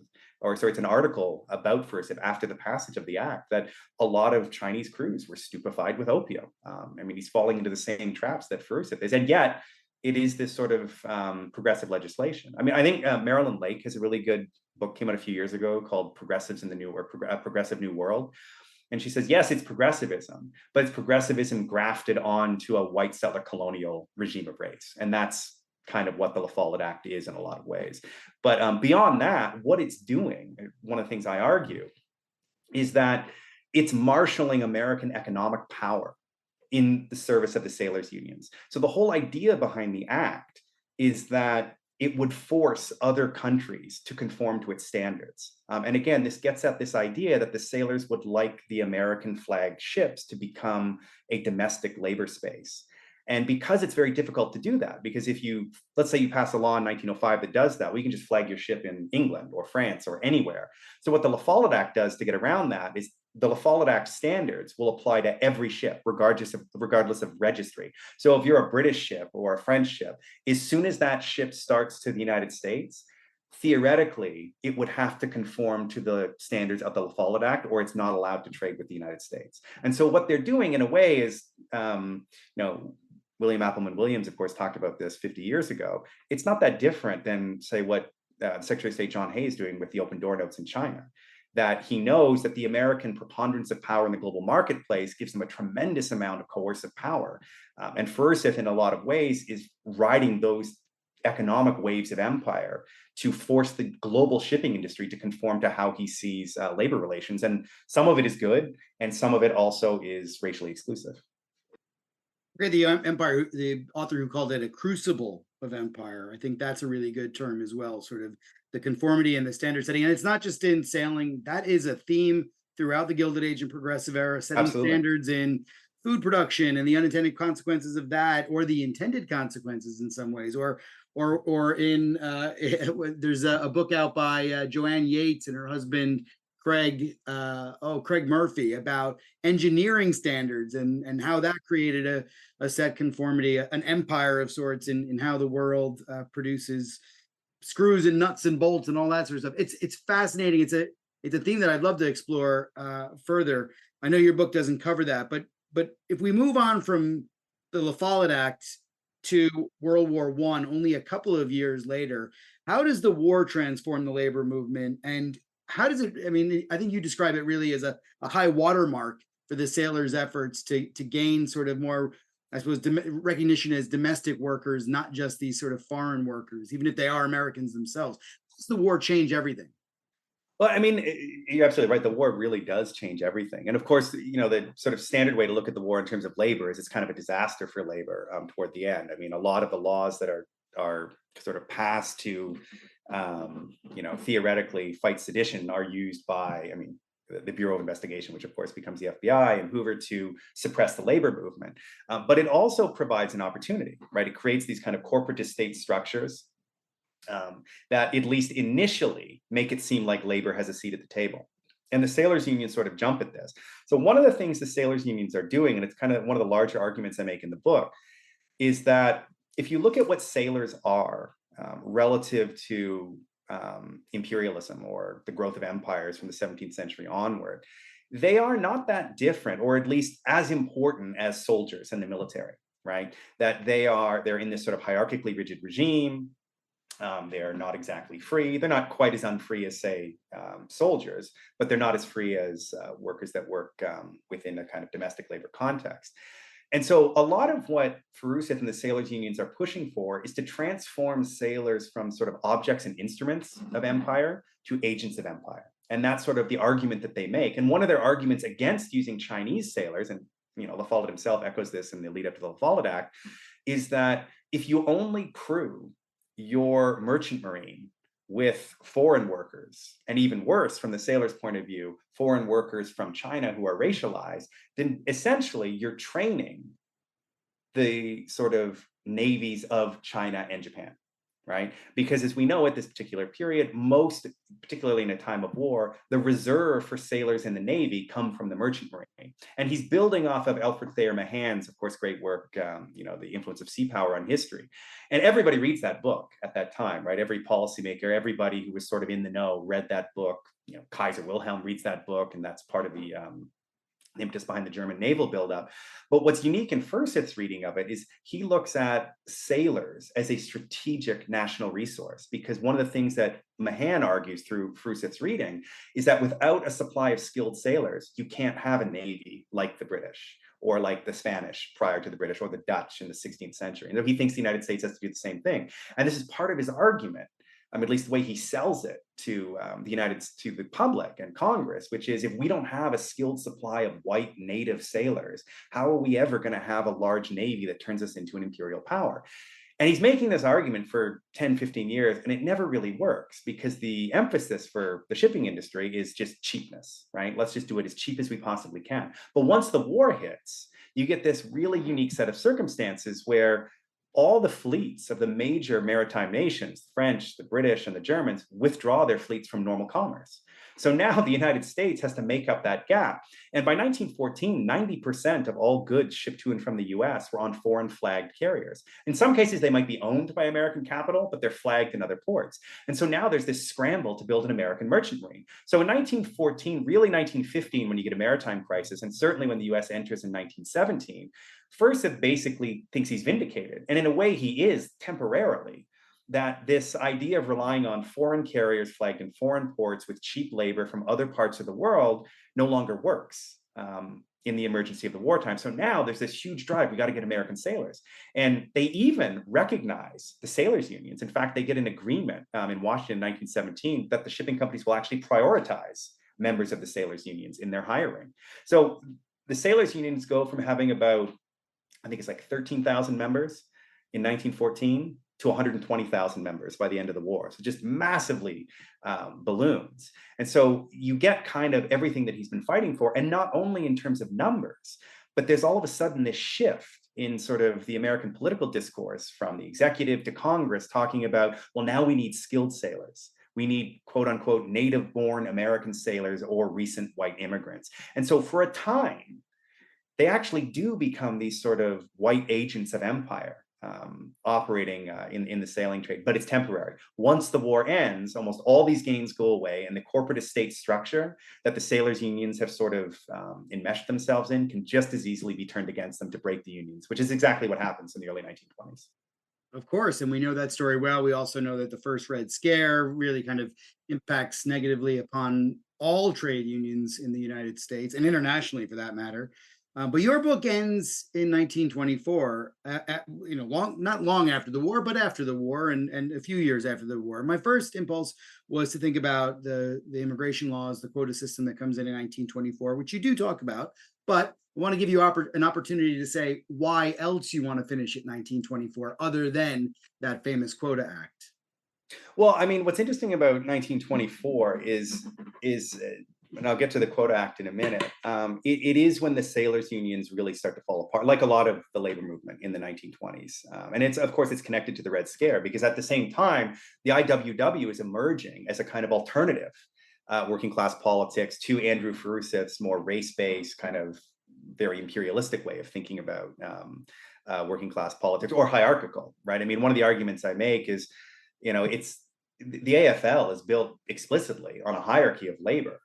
it's an article about Furseth after the passage of the act, that a lot of Chinese crews were stupefied with opium. He's falling into the same traps that Furseth is. And yet it is this sort of progressive legislation. I think Marilyn Lake has a really good book, came out a few years ago, called Progressives in the New, or Progressive New World. And she says, yes, it's progressivism, but it's progressivism grafted onto a white settler colonial regime of race. And that's kind of what the La Follette Act is in a lot of ways. But beyond that, what it's doing, one of the things I argue, is that it's marshaling American economic power in the service of the sailors' unions. So the whole idea behind the act is that it would force other countries to conform to its standards. And again, this gets at this idea that the sailors would like the American flagged ships to become a domestic labor space. And because it's very difficult to do that, because if let's say you pass a law in 1905 that does that, we can just flag your ship in England or France or anywhere. So what the La Follette Act does to get around that is the La Follette Act standards will apply to every ship, regardless of registry. So if you're a British ship or a French ship, as soon as that ship starts to the United States, theoretically, it would have to conform to the standards of the La Follette Act, or it's not allowed to trade with the United States. And so what they're doing in a way is, William Appleman Williams, of course, talked about this 50 years ago. It's not that different than, say, what Secretary of State John Hay is doing with the open door notes in China, that he knows that the American preponderance of power in the global marketplace gives them a tremendous amount of coercive power. And Furseth, in a lot of ways, is riding those economic waves of empire to force the global shipping industry to conform to how he sees labor relations. And some of it is good, and some of it also is racially exclusive. Okay, the empire, the author who called it a crucible of empire, I think that's a really good term as well, sort of the conformity and the standard setting. And it's not just in sailing, that is a theme throughout the Gilded Age and Progressive Era, setting Absolutely. standards in food production and the unintended consequences of that, or the intended consequences in some ways, or in there's a book out by Joanne Yates and her husband Craig Murphy about engineering standards and how that created a set conformity, an empire of sorts in how the world produces screws and nuts and bolts and all that sort of stuff. It's fascinating. It's a theme that I'd love to explore further. I know your book doesn't cover that, but if we move on from the La Follette Act to World War I, only a couple of years later, how does the war transform the labor movement? And how does it, I think you describe it really as a high watermark for the sailors' efforts to gain sort of more, I suppose, recognition as domestic workers, not just these sort of foreign workers, even if they are Americans themselves. How does the war change everything? Well, I mean, you're absolutely right. The war really does change everything. And of course, the sort of standard way to look at the war in terms of labor is it's kind of a disaster for labor toward the end. I mean, a lot of the laws that are sort of passed to, theoretically fight sedition are used by, I mean, the Bureau of Investigation, which of course becomes the FBI, and Hoover to suppress the labor movement. But it also provides an opportunity, right? It creates these kind of corporate to state structures that at least initially make it seem like labor has a seat at the table. And the sailors unions sort of jump at this. So one of the things the sailors unions are doing, and it's kind of one of the larger arguments I make in the book, is that if you look at what sailors are relative to imperialism or the growth of empires from the 17th century onward, they are not that different, or at least as important as soldiers in the military, right? That they're in this sort of hierarchically rigid regime. They're not exactly free. They're not quite as unfree as, say, soldiers, but they're not as free as workers that work within a kind of domestic labor context. And so a lot of what Furuseth and the sailors unions are pushing for is to transform sailors from sort of objects and instruments of empire to agents of empire. And that's sort of the argument that they make. And one of their arguments against using Chinese sailors, and La Follette himself echoes this in the lead up to the La Follette Act, is that if you only crew your merchant marine with foreign workers, and even worse from the sailors' point of view, foreign workers from China who are racialized, then essentially you're training the sort of navies of China and Japan, right? Because as we know at this particular period, most, particularly in a time of war, the reserve for sailors in the Navy come from the merchant marine. And he's building off of Alfred Thayer Mahan's, of course, great work, The Influence of Sea Power on History. And everybody reads that book at that time, right? Every policymaker, everybody who was sort of in the know read that book. Kaiser Wilhelm reads that book, and that's part of the impetus behind the German naval buildup. But what's unique in Furuseth's reading of it is he looks at sailors as a strategic national resource, because one of the things that Mahan argues through Furuseth's reading is that without a supply of skilled sailors, you can't have a navy like the British or like the Spanish prior to the British or the Dutch in the 16th century. And he thinks the United States has to do the same thing. And this is part of his argument, at least the way he sells it to the public and Congress, which is, if we don't have a skilled supply of white native sailors, how are we ever going to have a large navy that turns us into an imperial power? And he's making this argument for 10, 15 years, and it never really works, because the emphasis for the shipping industry is just cheapness, right? Let's just do it as cheap as we possibly can. But once the war hits, you get this really unique set of circumstances where all the fleets of the major maritime nations, the French, the British, and the Germans, withdraw their fleets from normal commerce. So now the United States has to make up that gap. And by 1914, 90% of all goods shipped to and from the US were on foreign flagged carriers. In some cases, they might be owned by American capital, but they're flagged in other ports. And so now there's this scramble to build an American merchant marine. So in 1914, really 1915, when you get a maritime crisis, and certainly when the US enters in 1917, Furuseth basically thinks he's vindicated. And in a way, he is temporarily. That this idea of relying on foreign carriers flagged in foreign ports with cheap labor from other parts of the world no longer works in the emergency of the wartime. So now there's this huge drive. We got to get American sailors. And they even recognize the sailors' unions. In fact, they get an agreement in Washington in 1917 that the shipping companies will actually prioritize members of the sailors' unions in their hiring. So the sailors' unions go from having about, I think it's like 13,000 members in 1914 to 120,000 members by the end of the war. So just massively balloons. And so you get kind of everything that he's been fighting for, and not only in terms of numbers, but there's all of a sudden this shift in sort of the American political discourse from the executive to Congress talking about, well, now we need skilled sailors. We need, quote unquote, native born American sailors or recent white immigrants. And so for a time, they actually do become these sort of white agents of empire. Operating in the sailing trade, but it's temporary. Once the war ends, almost all these gains go away, and the corporate estate structure that the sailors' unions have sort of enmeshed themselves in can just as easily be turned against them to break the unions, which is exactly what happens in the early 1920s. Of course, and we know that story well. We also know that the first Red Scare really kind of impacts negatively upon all trade unions in the United States and internationally, for that matter. But your book ends in 1924, not long after the war, but after the war, and a few years after the war. My first impulse was to think about the immigration laws, the quota system that comes in 1924, which you do talk about. But I want to give you an opportunity to say why else you want to finish at 1924, other than that famous Quota Act. Well, I mean, what's interesting about 1924 is and I'll get to the Quota Act in a minute. It is when the sailors' unions really start to fall apart, like a lot of the labor movement in the 1920s. And it's, of course, it's connected to the Red Scare, because at the same time, the IWW is emerging as a kind of alternative working class politics to Andrew Faruseth's more race-based, kind of very imperialistic way of thinking about working class politics, or hierarchical, right? I mean, one of the arguments I make is, it's the AFL is built explicitly on a hierarchy of labor.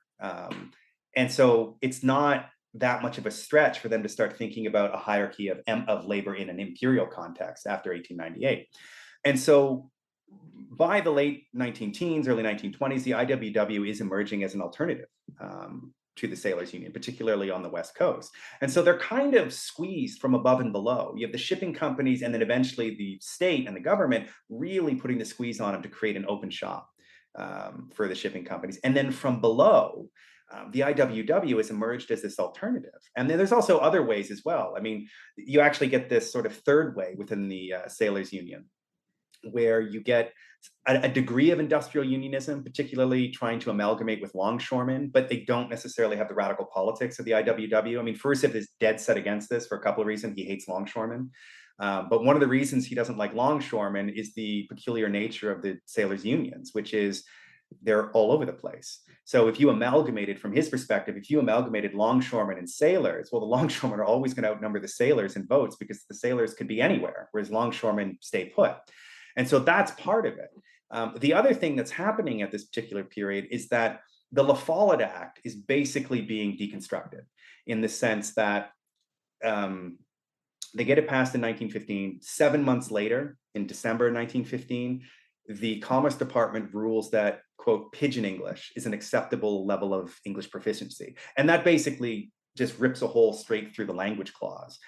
And so it's not that much of a stretch for them to start thinking about a hierarchy of labor in an imperial context after 1898. And so by the late 19-teens, early 1920s, the IWW is emerging as an alternative to the sailors' union, particularly on the West Coast. And so they're kind of squeezed from above and below. You have the shipping companies, and then eventually the state and the government really putting the squeeze on them to create an open shop for the shipping companies. And then from below, the IWW has emerged as this alternative. And then there's also other ways as well. I mean, you actually get this sort of third way within the sailors' union, where you get a degree of industrial unionism, particularly trying to amalgamate with longshoremen, but they don't necessarily have the radical politics of the IWW. I mean, Faruseth is dead set against this for a couple of reasons. He hates longshoremen. But one of the reasons he doesn't like longshoremen is the peculiar nature of the sailors' unions, which is they're all over the place. So if you amalgamated, from his perspective, if you amalgamated longshoremen and sailors, well, the longshoremen are always going to outnumber the sailors in votes, because the sailors could be anywhere, whereas longshoremen stay put. And so that's part of it. The other thing that's happening at this particular period is that the La Follette Act is basically being deconstructed, in the sense that they get it passed in 1915. 7 months later, in December 1915, the Commerce Department rules that, quote, pidgin English is an acceptable level of English proficiency. And that basically just rips a hole straight through the language clause.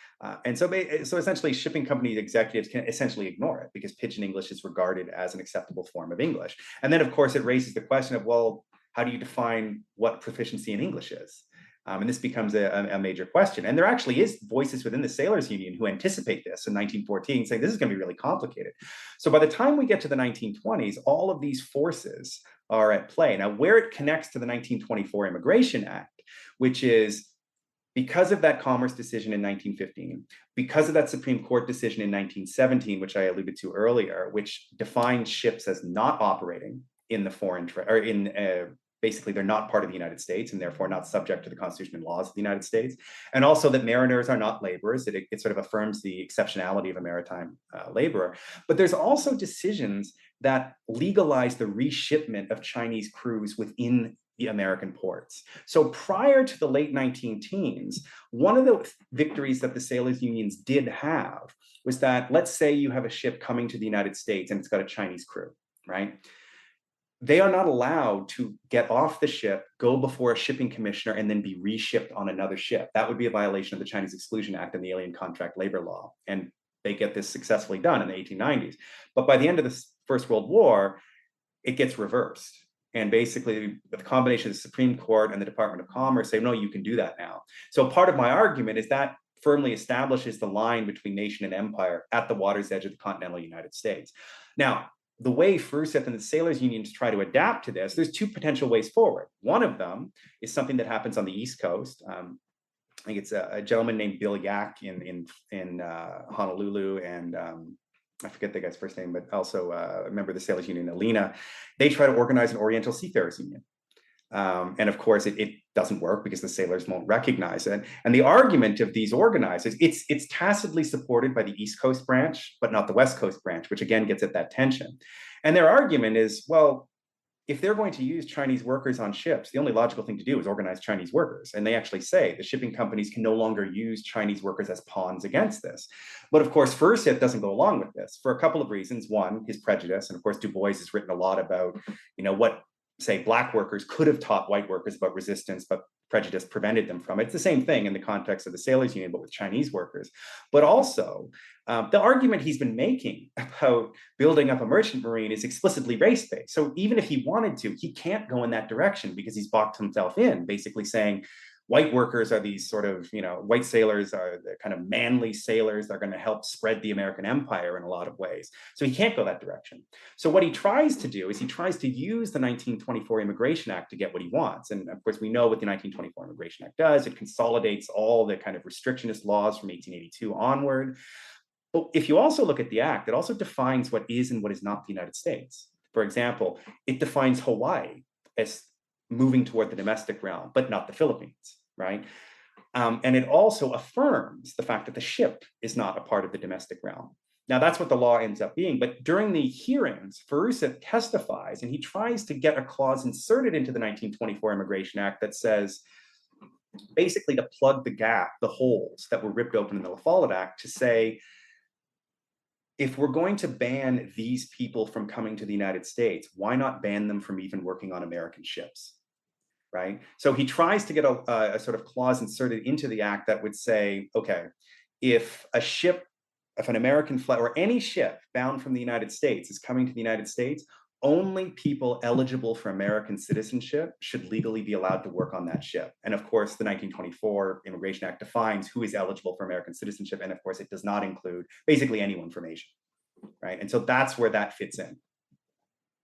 And so essentially shipping company executives can essentially ignore it, because pidgin English is regarded as an acceptable form of English. And then, of course, it raises the question of, well, how do you define what proficiency in English is? And this becomes a major question. And there actually is voices within the sailors' union who anticipate this in 1914, saying this is going to be really complicated. So by the time we get to the 1920s, all of these forces are at play. Now, where it connects to the 1924 Immigration Act, which is because of that Commerce decision in 1915, because of that Supreme Court decision in 1917, which I alluded to earlier, which defined ships as not operating in the foreign trade, or in basically they're not part of the United States and therefore not subject to the Constitution and laws of the United States. And also that mariners are not laborers. It sort of affirms the exceptionality of a maritime laborer. But there's also decisions that legalize the reshipment of Chinese crews within the American ports. So prior to the late 19-teens, one of the victories that the sailors' unions did have was that, let's say you have a ship coming to the United States and it's got a Chinese crew, right? They are not allowed to get off the ship, go before a shipping commissioner, and then be reshipped on another ship. That would be a violation of the Chinese Exclusion Act and the Alien Contract Labor Law. And they get this successfully done in the 1890s. But by the end of the First World War, it gets reversed. And basically, the combination of the Supreme Court and the Department of Commerce say, no, you can do that now. So part of my argument is that firmly establishes the line between nation and empire at the water's edge of the continental United States. Now, the way Faruseth and the sailors' unions try to adapt to this, there's two potential ways forward. One of them is something that happens on the East Coast. I think it's a gentleman named Bill Yak in Honolulu, and I forget the guy's first name, but also a member of the sailors' union, Alina. They try to organize an Oriental Seafarers Union. And of course, it doesn't work because the sailors won't recognize it. And the argument of these organizers, it's tacitly supported by the East Coast branch, but not the West Coast branch, which again gets at that tension. And their argument is, well, if they're going to use Chinese workers on ships, the only logical thing to do is organize Chinese workers. And they actually say the shipping companies can no longer use Chinese workers as pawns against this. But of course, Faruseth doesn't go along with this for a couple of reasons. One, his prejudice. And of course, Du Bois has written a lot about, what say, black workers could have taught white workers about resistance, but prejudice prevented them from it. It's the same thing in the context of the sailors union, but with Chinese workers. But also, the argument he's been making about building up a merchant marine is explicitly race-based. So even if he wanted to, he can't go in that direction because he's boxed himself in, basically saying, white workers are these sort of, white sailors are the kind of manly sailors that are going to help spread the American empire in a lot of ways. So he can't go that direction. So what he tries to do is he tries to use the 1924 Immigration Act to get what he wants. And of course, we know what the 1924 Immigration Act does. It consolidates all the kind of restrictionist laws from 1882 onward. But if you also look at the act, it also defines what is and what is not the United States. For example, it defines Hawaii as moving toward the domestic realm, but not the Philippines, right? And it also affirms the fact that the ship is not a part of the domestic realm. Now, that's what the law ends up being. But during the hearings, Ferrusa testifies, and he tries to get a clause inserted into the 1924 Immigration Act that says, basically to plug the gap, the holes that were ripped open in the La Follette Act, to say, if we're going to ban these people from coming to the United States, why not ban them from even working on American ships? Right? So he tries to get a sort of clause inserted into the act that would say, okay, if an American flag or any ship bound from the United States is coming to the United States, only people eligible for American citizenship should legally be allowed to work on that ship. And of course, the 1924 Immigration Act defines who is eligible for American citizenship. And of course, it does not include basically anyone from Asia, right? And so that's where that fits in.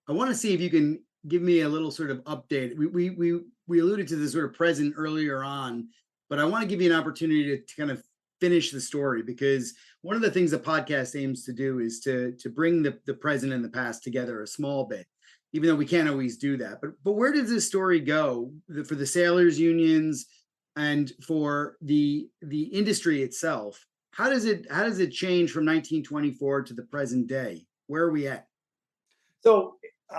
I want to see if you can give me a little sort of update. We alluded to the sort of present earlier on, but I want to give you an opportunity to kind of finish the story, because one of the things the podcast aims to do is to bring the present and the past together a small bit, even though we can't always do that. But where does this story go for the sailors unions and for the industry itself? How does it change from 1924 to the present day? Where are we at? So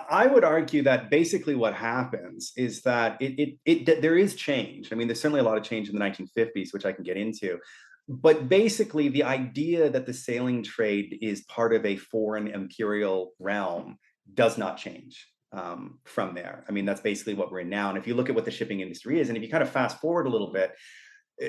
I would argue that basically what happens is that there is change. I mean, there's certainly a lot of change in the 1950s, which I can get into. But basically, the idea that the sailing trade is part of a foreign imperial realm does not change from there. I mean, that's basically what we're in now. And if you look at what the shipping industry is, and if you kind of fast forward a little bit,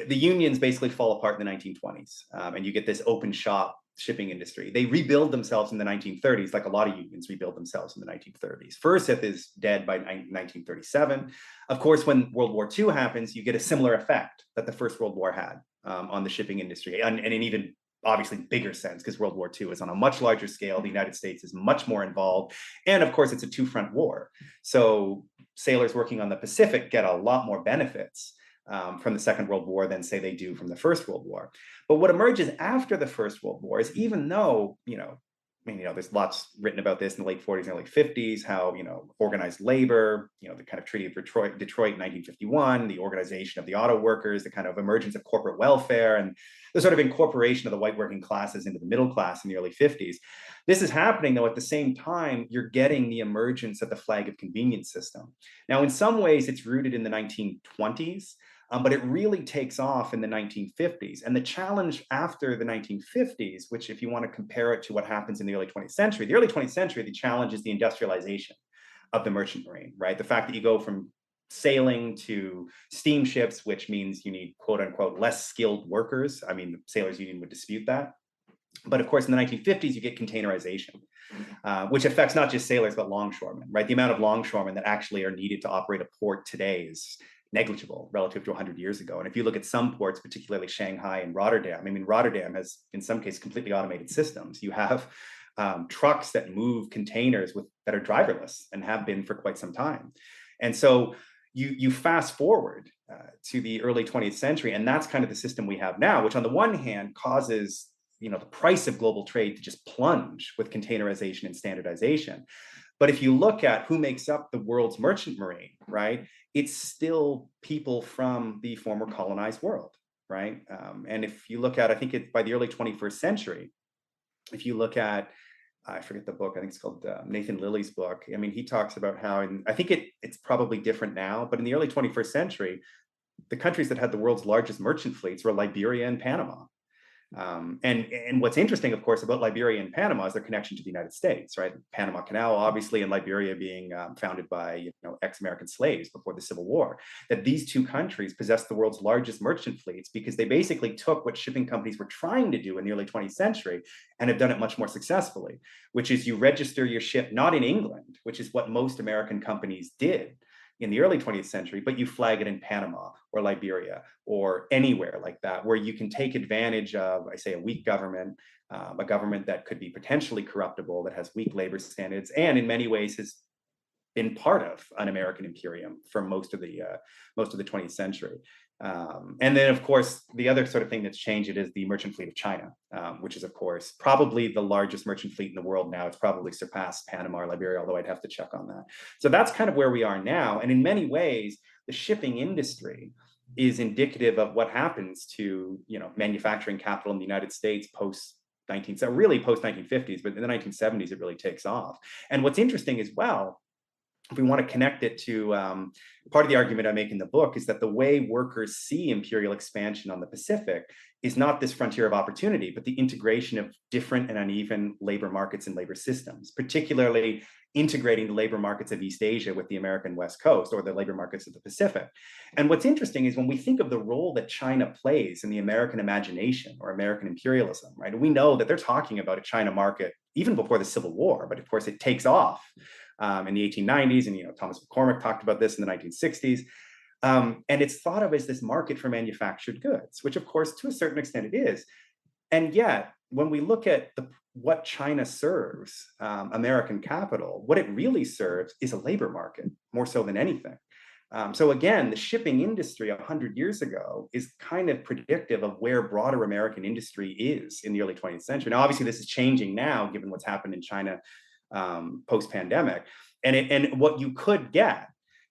the unions basically fall apart in the 1920s, and you get this open shop shipping industry. They rebuild themselves in the 1930s, like a lot of unions rebuild themselves in the 1930s. Furseth is dead by 1937. Of course, when World War II happens, you get a similar effect that the First World War had on the shipping industry, and in even obviously bigger sense, because World War II is on a much larger scale. The United States is much more involved. And of course, it's a two-front war. So sailors working on the Pacific get a lot more benefits from the Second World War than, say, they do from the First World War. But what emerges after the First World War is, even though, there's lots written about this in the late 40s and early 50s, how, organized labor, the kind of Treaty of Detroit in 1951, the organization of the auto workers, the kind of emergence of corporate welfare, and the sort of incorporation of the white working classes into the middle class in the early 50s. This is happening, though, at the same time, you're getting the emergence of the flag of convenience system. Now, in some ways, it's rooted in the 1920s. But it really takes off in the 1950s. And the challenge after the 1950s, which if you want to compare it to what happens in the early 20th century, the challenge is the industrialization of the merchant marine, right? The fact that you go from sailing to steamships, which means you need, quote unquote, less skilled workers. I mean, the sailors union would dispute that. But of course, in the 1950s, you get containerization, which affects not just sailors, but longshoremen, right? The amount of longshoremen that actually are needed to operate a port today is negligible relative to 100 years ago. And if you look at some ports, particularly Shanghai and Rotterdam, I mean, Rotterdam has, in some cases, completely automated systems. You have trucks that move containers that are driverless and have been for quite some time. And so you fast forward to the early 20th century, and that's kind of the system we have now, which on the one hand causes the price of global trade to just plunge with containerization and standardization. But if you look at who makes up the world's merchant marine, right, it's still people from the former colonized world, right? And if you look at, I think by the early 21st century, if you look at, I forget the book, I think it's called Nathan Lilly's book. I mean, he talks about how, and I think it's probably different now, but in the early 21st century, the countries that had the world's largest merchant fleets were Liberia and Panama. And what's interesting, of course, about Liberia and Panama is their connection to the United States, right? Panama Canal, obviously, and Liberia being founded by ex-American slaves before the Civil War. That these two countries possess the world's largest merchant fleets because they basically took what shipping companies were trying to do in the early 20th century and have done it much more successfully, which is you register your ship not in England, which is what most American companies did in the early 20th century, but you flag it in Panama or Liberia or anywhere like that, where you can take advantage of, I say, a weak government, a government that could be potentially corruptible, that has weak labor standards, and in many ways has been part of an American imperium for most of the 20th century. And then, of course, the other sort of thing that's changed it is the merchant fleet of China, which is, of course, probably the largest merchant fleet in the world now. It's probably surpassed Panama or Liberia, although I'd have to check on that. So that's kind of where we are now. And in many ways, the shipping industry is indicative of what happens to manufacturing capital in the United States post 1950s, but in the 1970s, it really takes off. And what's interesting as well, if we want to connect it to part of the argument I make in the book, is that the way workers see imperial expansion on the Pacific is not this frontier of opportunity, but the integration of different and uneven labor markets and labor systems, particularly integrating the labor markets of East Asia with the American West Coast, or the labor markets of the Pacific. And what's interesting is when we think of the role that China plays in the American imagination or American imperialism, right? We know that they're talking about a China market even before the Civil War, but of course it takes off in the 1890s, and Thomas McCormick talked about this in the 1960s. And it's thought of as this market for manufactured goods, which of course, to a certain extent it is. And yet, when we look at what China serves American capital, what it really serves is a labor market, more so than anything. So again, the shipping industry 100 years ago is kind of predictive of where broader American industry is in the early 20th century. Now, obviously, this is changing now, given what's happened in China post-pandemic. And what you could get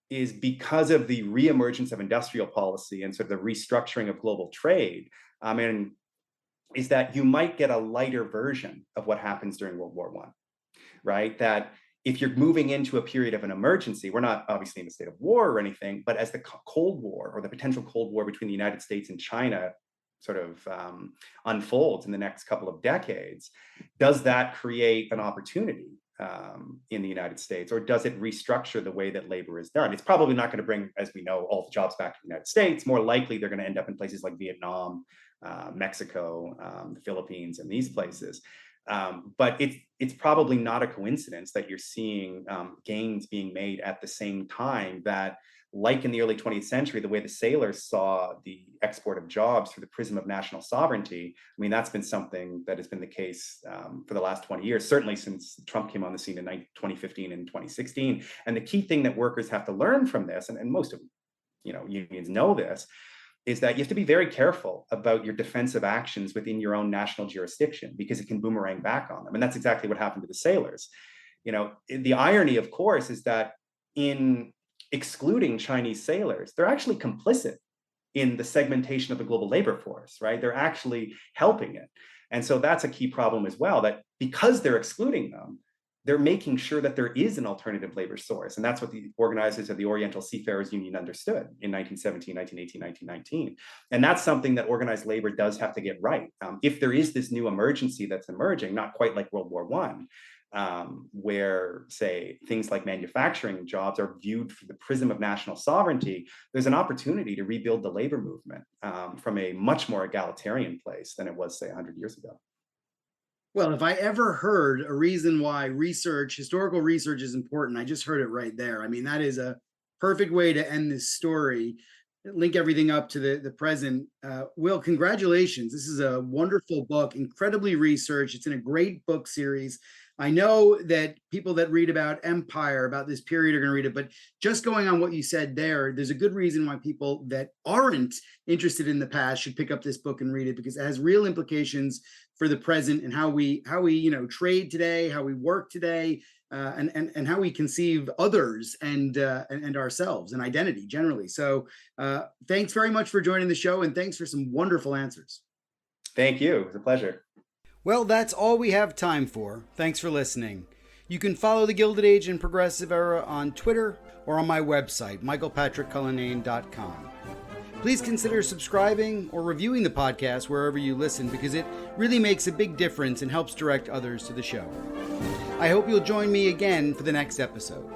is, because of the reemergence of industrial policy and sort of the restructuring of global trade, is that you might get a lighter version of what happens during World War I, right? That if you're moving into a period of an emergency, we're not obviously in a state of war or anything, but as the Cold War, or the potential Cold War between the United States and China sort of unfolds in the next couple of decades, does that create an opportunity in the United States, or does it restructure the way that labor is done? It's probably not going to bring, as we know, all the jobs back to the United States. More likely, they're going to end up in places like Vietnam, Mexico, the Philippines, and these places. But it's probably not a coincidence that you're seeing gains being made at the same time that, like in the early 20th century, the way the sailors saw the export of jobs through the prism of national sovereignty, I mean, that's been something that has been the case for the last 20 years, certainly since Trump came on the scene in 2015 and 2016. And the key thing that workers have to learn from this, and most of unions know this, is that you have to be very careful about your defensive actions within your own national jurisdiction, because it can boomerang back on them. And that's exactly what happened to the sailors. The irony, of course, is that in excluding Chinese sailors, they're actually complicit in the segmentation of the global labor force, right? They're actually helping it. And so that's a key problem as well, that because they're excluding them, they're making sure that there is an alternative labor source. And that's what the organizers of the Oriental Seafarers Union understood in 1917, 1918, 1919. And that's something that organized labor does have to get right. If there is this new emergency that's emerging, not quite like World War I, where, say, things like manufacturing jobs are viewed through the prism of national sovereignty, there's an opportunity to rebuild the labor movement from a much more egalitarian place than it was, say, 100 years ago. Well, if I ever heard a reason why historical research is important, I just heard it right there. I mean, that is a perfect way to end this story. Link everything up to the present. Will, congratulations. This is a wonderful book, incredibly researched. It's in a great book series. I know that people that read about empire, about this period, are going to read it, but just going on what you said there's a good reason why people that aren't interested in the past should pick up this book and read it, because it has real implications for the present and how we trade today, how we work today, and how we conceive others and ourselves and identity generally. So thanks very much for joining the show, and thanks for some wonderful answers. Thank you. It was a pleasure. Well, that's all we have time for. Thanks for listening. You can follow the Gilded Age and Progressive Era on Twitter or on my website, michaelpatrickcullinane.com. Please consider subscribing or reviewing the podcast wherever you listen, because it really makes a big difference and helps direct others to the show. I hope you'll join me again for the next episode.